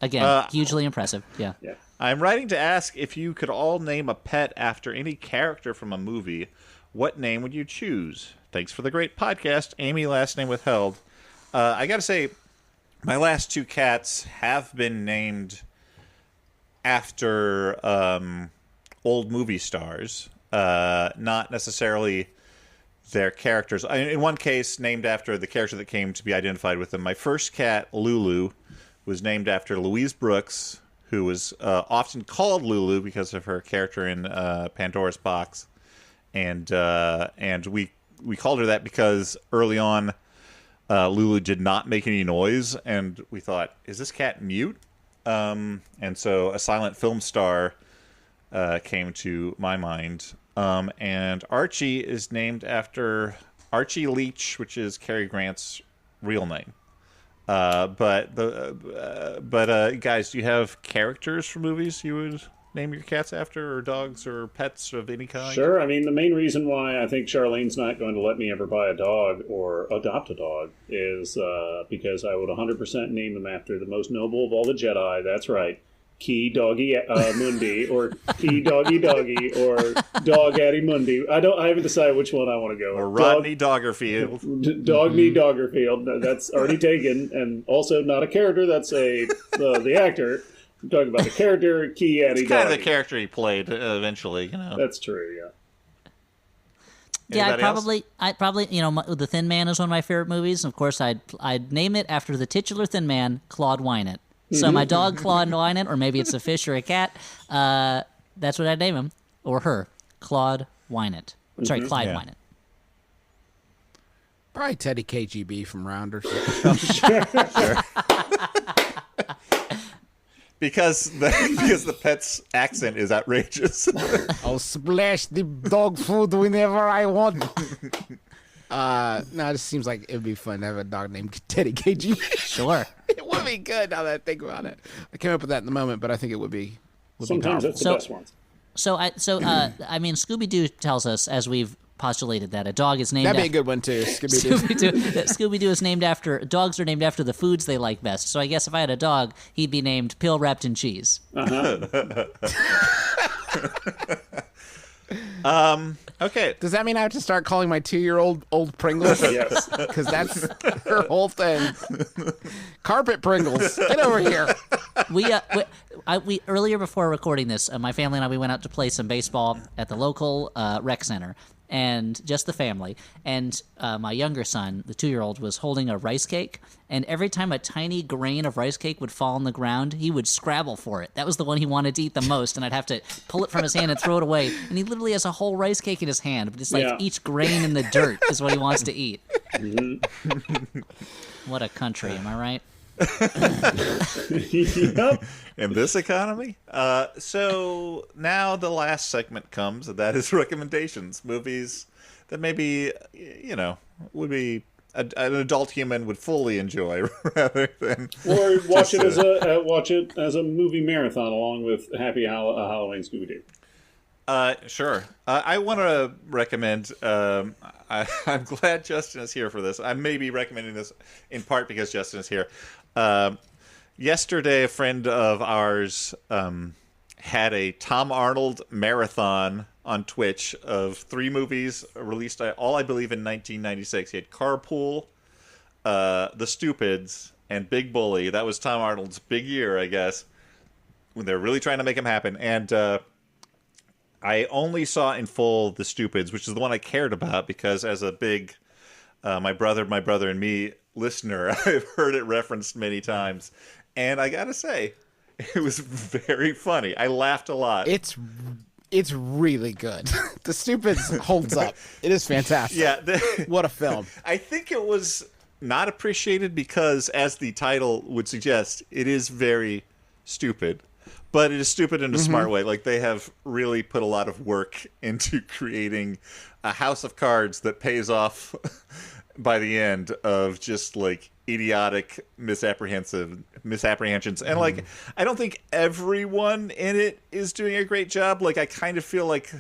Again, hugely impressive. Yeah. I'm writing to ask if you could all name a pet after any character from a movie. What name would you choose? Thanks for the great podcast. Amy, last name withheld. I got to say, my last two cats have been named after old movie stars, not necessarily their characters. In one case, named after the character that came to be identified with them. My first cat, Lulu, was named after Louise Brooks, who was often called Lulu because of her character in Pandora's Box, and we called her that because early on, Lulu did not make any noise, and we thought, is this cat mute? And so a silent film star came to my mind. And Archie is named after Archie Leach, which is Cary Grant's real name. But guys, do you have characters from movies you would name your cats after, or dogs, or pets of any kind? Sure. I mean, the main reason why I think Charlene's not going to let me ever buy a dog or adopt a dog is because I would 100% name them after the most noble of all the Jedi. That's right. Key Doggy Mundi, or Key Doggy Doggy, or Dog Addy Mundi. I haven't decided which one I want to go with. Or Rodney Doggerfield. Dogny Doggerfield. That's already taken, and also not a character. That's the actor. I'm talking about the character, Key Addy Doggy. It's kind of the character he played eventually, you know. That's true, yeah. Yeah, I'd probably, you know, The Thin Man is one of my favorite movies. Of course, I'd name it after the titular Thin Man, Claude Wynant. So my dog, Claude Wynant, or maybe it's a fish or a cat, that's what I'd name him. Or her, Claude Wynant. Sorry, Clyde Wynant. Probably Teddy KGB from Rounders. Sure. Because the pet's accent is outrageous. I'll splash the dog food whenever I want. No, it just seems like it would be fun to have a dog named Teddy KGB. Sure. It would be good now that I think about it. I came up with that in the moment, but I think it would be. Sometimes that's the best ones. I mean, Scooby Doo tells us, as we've postulated, that a dog is named. That'd be a good one too. Scooby Doo is named after dogs are named after the foods they like best. So I guess if I had a dog, he'd be named Pill Wrapped in Cheese. Okay. Does that mean I have to start calling my 2-year-old Old Pringles? Yes. Because that's her whole thing. Carpet Pringles. Get over here. We earlier before recording this, my family and I, we went out to play some baseball at the local rec center. and just the family. And my younger son, the 2-year-old, was holding a rice cake. And every time a tiny grain of rice cake would fall on the ground, he would scrabble for it. That was the one he wanted to eat the most, and I'd have to pull it from his hand and throw it away. And he literally has a whole rice cake in his hand, but it's like each grain in the dirt is what he wants to eat. What a country, am I right? Yep. In this economy. So now the last segment comes, and that is recommendations. Movies that maybe, would be an adult human would fully enjoy rather than... Or watch it as a movie marathon along with Happy Halloween Scooby Doo. Sure. I want to recommend... I'm glad Justin is here for this. I may be recommending this in part because Justin is here. Yesterday, a friend of ours had a Tom Arnold marathon on Twitch of 3 movies released, all I believe, in 1996. He had Carpool, The Stupids, and Big Bully. That was Tom Arnold's big year, I guess, when they were really trying to make him happen. And I only saw in full The Stupids, which is the one I cared about because as a big my brother and me listener, I've heard it referenced many times. And I gotta say, it was very funny. I laughed a lot. It's really good. The Stupids holds up. It is fantastic. Yeah. What a film. I think it was not appreciated because, as the title would suggest, it is very stupid. But it is stupid in a smart way. Like, they have really put a lot of work into creating a house of cards that pays off by the end of just, like, idiotic misapprehensions. And, like, I don't think everyone in it is doing a great job. Like, I kind of feel like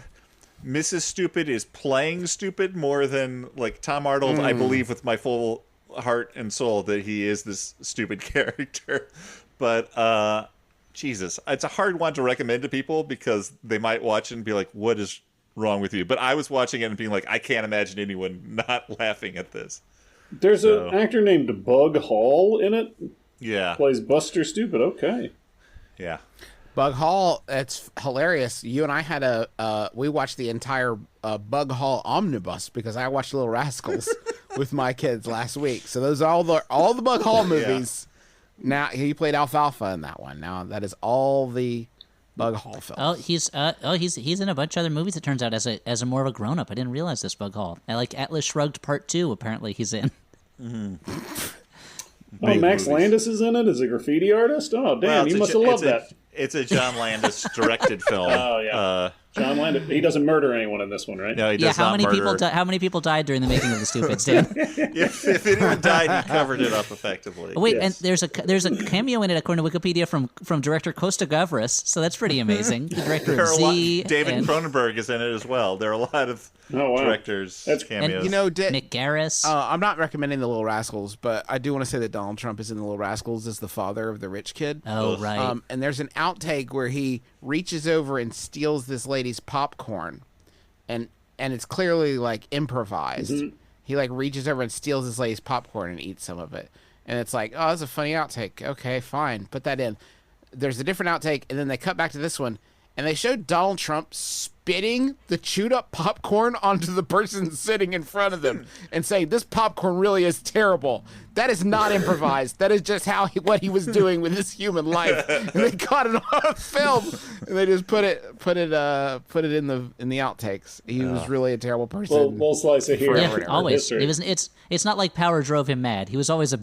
Mrs. Stupid is playing stupid more than, like, Tom Arnold. I believe with my full heart and soul that he is this stupid character. But, Jesus, it's a hard one to recommend to people because they might watch it and be like, what is wrong with you? But I was watching it and being like, I can't imagine anyone not laughing at this. There's an actor named Bug Hall in it. Yeah. Plays Buster Stupid. Okay. Yeah. Bug Hall, it's hilarious. You and I had we watched the entire Bug Hall omnibus because I watched Little Rascals with my kids last week. So those are all the Bug Hall movies. Now he played Alfalfa in that one. Now that is all the Bug Hall films. He's in a bunch of other movies. It turns out as a more of a grown up. I didn't realize this. Bug Hall. I like Atlas Shrugged Part 2. Apparently he's in. Oh, Max Landis is in it as a graffiti artist. Oh, damn! You must have loved that. It's a John Landis directed film. Oh yeah. John Landis. He doesn't murder anyone in this one, right? No, he does not murder. How many people died during the making of The Stupids, Dan? If anyone died, he covered it up effectively. Oh, wait, yes. And there's a cameo in it according to Wikipedia from director Costa Gavras, so that's pretty amazing. The director of Z. David Cronenberg is in it as well. There are a lot of directors cameos. And, Mick Garris. I'm not recommending The Little Rascals, but I do want to say that Donald Trump is in The Little Rascals as the father of the rich kid. Oh, right. And there's an outtake where he reaches over and steals this lady's popcorn, and it's clearly like improvised. He like reaches over and steals this lady's popcorn and eats some of it, and it's like, oh, that's a funny outtake. Okay, fine, put that in. There's a different outtake, and then they cut back to this one, and they showed Donald Trump spitting the chewed up popcorn onto the person sitting in front of them and saying, this popcorn really is terrible. That is not improvised. That is just what he was doing with his human life. And they caught it on film, and they just put it in the outtakes. He was really a terrible person. We'll slice it here. Yeah, always. It's not like power drove him mad. He was always a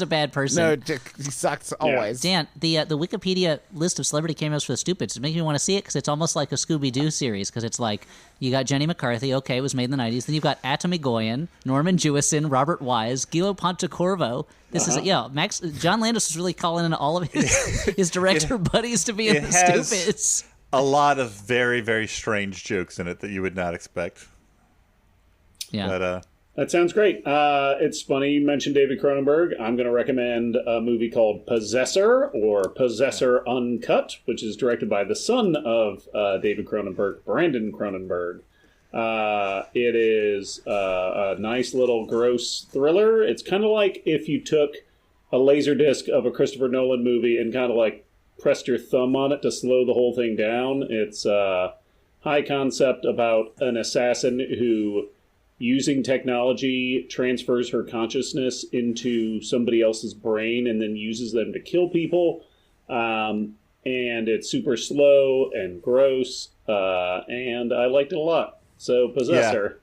bad person. No, he sucks always. Dan, the Wikipedia list of celebrity cameos for The Stupids, it makes me want to see it because it's almost like a Scooby Doo series. Because it's like you got Jenny McCarthy, okay, it was made in the 90s. Then you've got Atom Egoyan, Norman Jewison, Robert Wise, Guido Pontecorvo. This is John Landis was really calling in all of his director buddies to be in The Stupids. A lot of very, very strange jokes in it that you would not expect. Yeah. But, that sounds great. It's funny you mentioned David Cronenberg. I'm going to recommend a movie called Possessor, or Possessor Uncut, which is directed by the son of David Cronenberg, Brandon Cronenberg. It is a nice little gross thriller. It's kind of like if you took a laser disc of a Christopher Nolan movie and kind of like pressed your thumb on it to slow the whole thing down. It's high concept about an assassin who, using technology, transfers her consciousness into somebody else's brain and then uses them to kill people. And it's super slow and gross, and I liked it a lot. So, Possessor.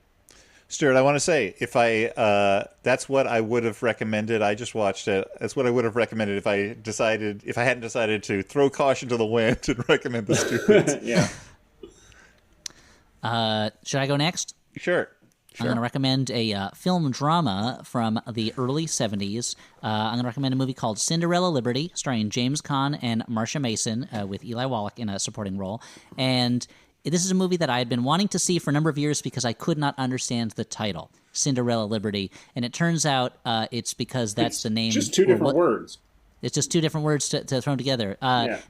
Stuart, I want to say, if that's what I would have recommended. I just watched it. That's what I would have recommended if I hadn't decided to throw caution to the wind and recommend the Stupids. Yeah. Should I go next? Sure. I'm going to recommend a film drama from the early 70s. I'm going to recommend a movie called Cinderella Liberty, starring James Caan and Marsha Mason, with Eli Wallach in a supporting role. And this is a movie that I had been wanting to see for a number of years because I could not understand the title, Cinderella Liberty. And it turns out it's because that's the name. Just two different words. It's just two different words to throw them together.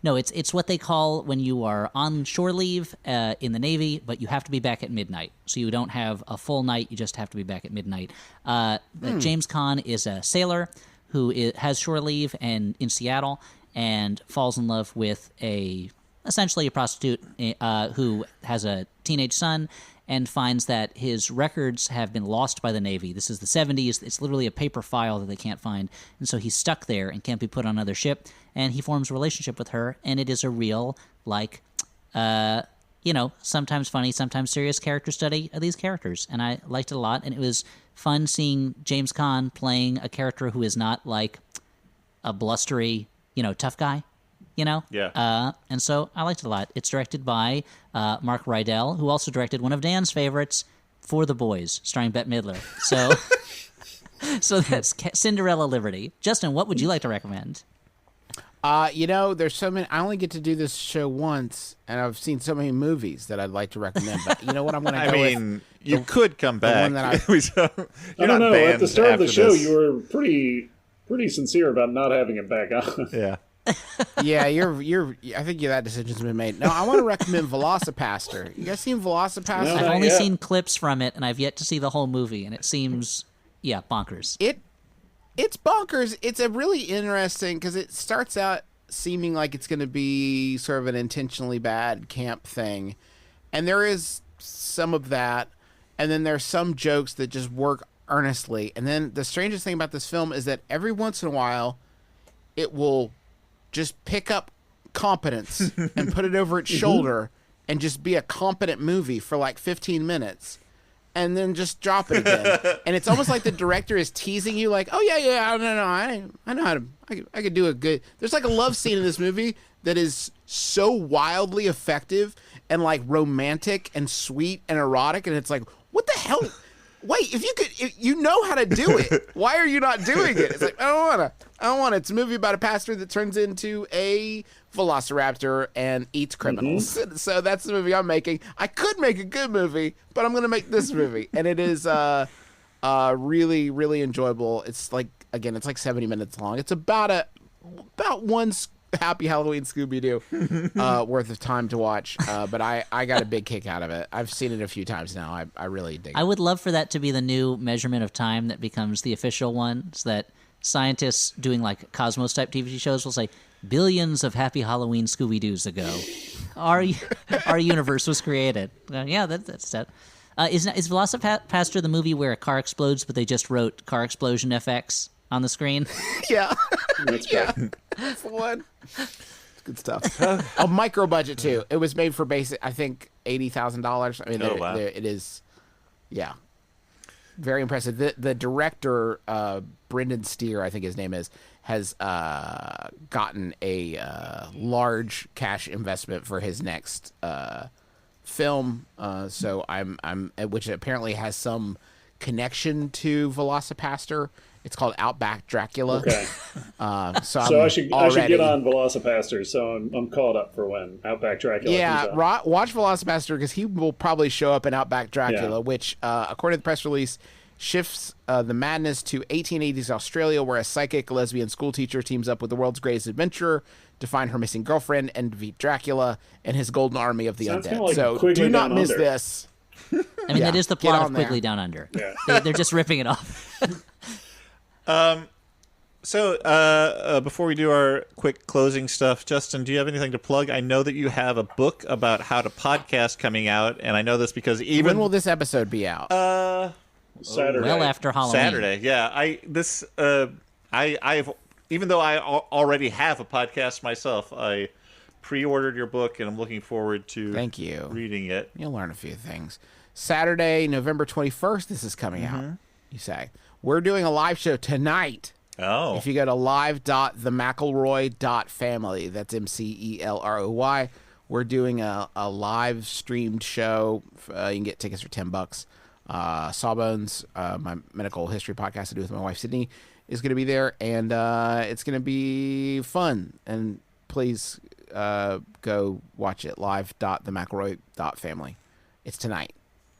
No, it's what they call when you are on shore leave in the Navy, but you have to be back at midnight. So you don't have a full night, you just have to be back at midnight. James Caan is a sailor who has shore leave in Seattle and falls in love with essentially a prostitute who has a teenage son, and finds that his records have been lost by the Navy. This is the 70s. It's literally a paper file that they can't find. And so he's stuck there and can't be put on another ship. And he forms a relationship with her. And it is a real, sometimes funny, sometimes serious character study of these characters. And I liked it a lot. And it was fun seeing James Caan playing a character who is not like a blustery, tough guy. Yeah. And so I liked it a lot. It's directed by Mark Rydell, who also directed one of Dan's favorites, For the Boys, starring Bette Midler. So that's Cinderella Liberty. Justin, what would you like to recommend? There's so many. I only get to do this show once, and I've seen so many movies that I'd like to recommend. But you know what? I'm going to go with. You could come back. I don't know. At the start of the show, you were pretty sincere about not having it back on. Yeah. Yeah, I think that decision's been made. No, I want to recommend Velocipaster. You guys seen Velocipaster? No, I've only yet. seen clips from it, and I've yet to see the whole movie, and it seems, bonkers. It's bonkers. It's a really interesting, because it starts out seeming like it's going to be sort of an intentionally bad camp thing, and there is some of that, and then there's some jokes that just work earnestly, and then the strangest thing about this film is that every once in a while, it will just pick up competence and put it over its shoulder and just be a competent movie for like 15 minutes and then just drop it again. And it's almost like the director is teasing you like, oh, yeah, I know how to, I could do a good, there's like a love scene in this movie that is so wildly effective and like romantic and sweet and erotic. And it's like, what the hell? Wait, if you know how to do it, why are you not doing it? It's like, I don't want to. It's a movie about a pastor that turns into a velociraptor and eats criminals. Mm-hmm. So that's the movie I'm making. I could make a good movie, but I'm going to make this movie. And it is really, really enjoyable. It's like, again, it's like 70 minutes long. It's about one Happy Halloween Scooby Doo worth of time to watch, but I got a big kick out of it. I've seen it a few times now. I really dig it. I would love for that to be the new measurement of time that becomes the official one, so that scientists doing like Cosmos type TV shows will say billions of Happy Halloween Scooby Doos ago, our universe was created. That's that. Is Velocipaster the movie where a car explodes, but they just wrote car explosion FX on the screen? Yeah. That's That's the one. It's good stuff. A micro budget too. It was made for basic, I think, $80,000. I mean, wow. It is, very impressive. The director, Brendan Steer, I think his name is, has gotten a large cash investment for his next film. So I'm which apparently has some connection to Velocipaster. It's called Outback Dracula. Okay. So I should get on Velocipaster. So I'm caught up for when Outback Dracula comes out. Watch Velocipaster because he will probably show up in Outback Dracula, which, according to the press release, shifts the madness to 1880s Australia, where a psychic lesbian schoolteacher teams up with the world's greatest adventurer to find her missing girlfriend and defeat Dracula and his golden army of the undead. Like so Quigley do not Down miss Under. this. I mean, that is the plot of Quigley Down Under. Yeah. They're just ripping it off. So, before we do our quick closing stuff, Justin, do you have anything to plug? I know that you have a book about how to podcast coming out, and I know this because When will this episode be out? Saturday. Well after Halloween. Saturday, yeah. I've even though I already have a podcast myself, I pre-ordered your book, and I'm looking forward to Thank you. reading it. You'll learn a few things. Saturday, November 21st, this is coming out, you say. We're doing a live show tonight. Oh. If you go to live.themcElroy.family, that's McElroy, we're doing a live streamed show. You can get tickets for $10. Sawhonbones, my medical history podcast I do with my wife Sydney, is going to be there, and it's going to be fun. And please go watch it. Live.themcElroy.family. It's tonight.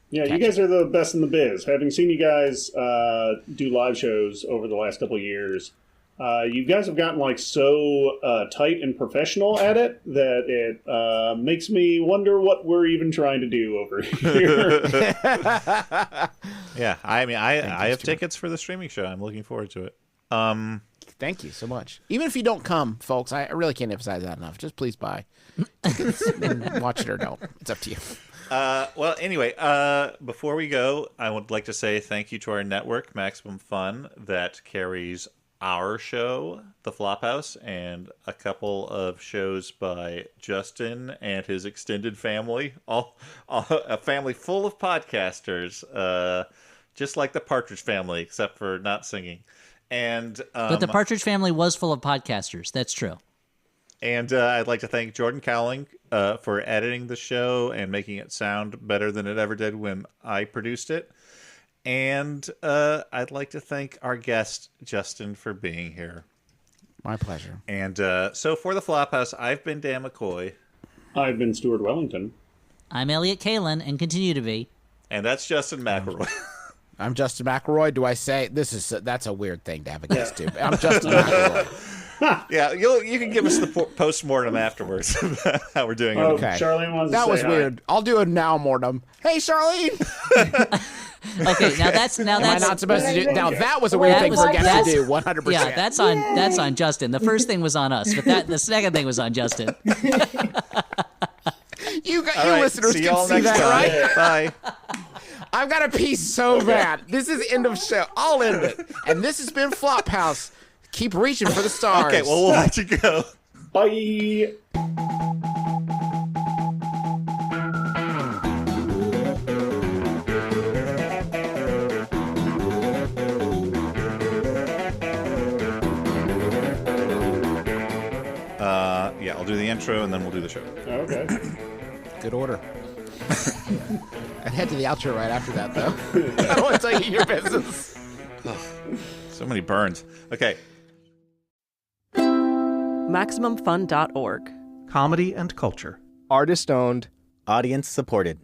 Yeah, you guys are the best in the biz. Having seen you guys do live shows over the last couple of years, you guys have gotten like so tight and professional at it that it makes me wonder what we're even trying to do over here. Yeah, I mean, I have tickets for the streaming show. I'm looking forward to it. Thank you so much. Even if you don't come, folks, I really can't emphasize that enough. Just please buy tickets and watch it or don't. It's up to you. Well, anyway, before we go, I would like to say thank you to our network, Maximum Fun, that carries our show, The Flophouse, and a couple of shows by Justin and his extended family. All a family full of podcasters, just like the Partridge Family, except for not singing. And But the Partridge Family was full of podcasters. That's true. And I'd like to thank Jordan Cowling for editing the show and making it sound better than it ever did when I produced it. And I'd like to thank our guest, Justin, for being here. My pleasure. And so for the Flophouse, I've been Dan McCoy. I've been Stuart Wellington. I'm Elliot Kalin and continue to be. And that's Justin McElroy. I'm Justin McElroy. Do I say that's a weird thing to have a guest do? I'm Justin McElroy. Yeah, you can give us the post-mortem afterwards about how we're doing. Oh, Okay. Charlene wants That to was say weird. I'll do a now mortem. Hey, Charlene. Okay, now that's Am I not supposed to do? Now that was a weird thing for a guest to do. 100%. yeah, that's on Justin. The first thing was on us, but the second thing was on Justin. You All right, listeners see can y'all see next that, time. right? Bye. I've got a piece so bad. This is the end of show. I'll end it. And this has been Flophouse. Keep reaching for the stars. Okay, well, we'll let you go. Bye. Yeah, I'll do the intro and then we'll do the show. Okay. Good order. I'd head to the outro right after that, though. I don't want to tell you your business. So many burns. Okay. MaximumFun.org. Comedy and culture. Artist owned. Audience supported.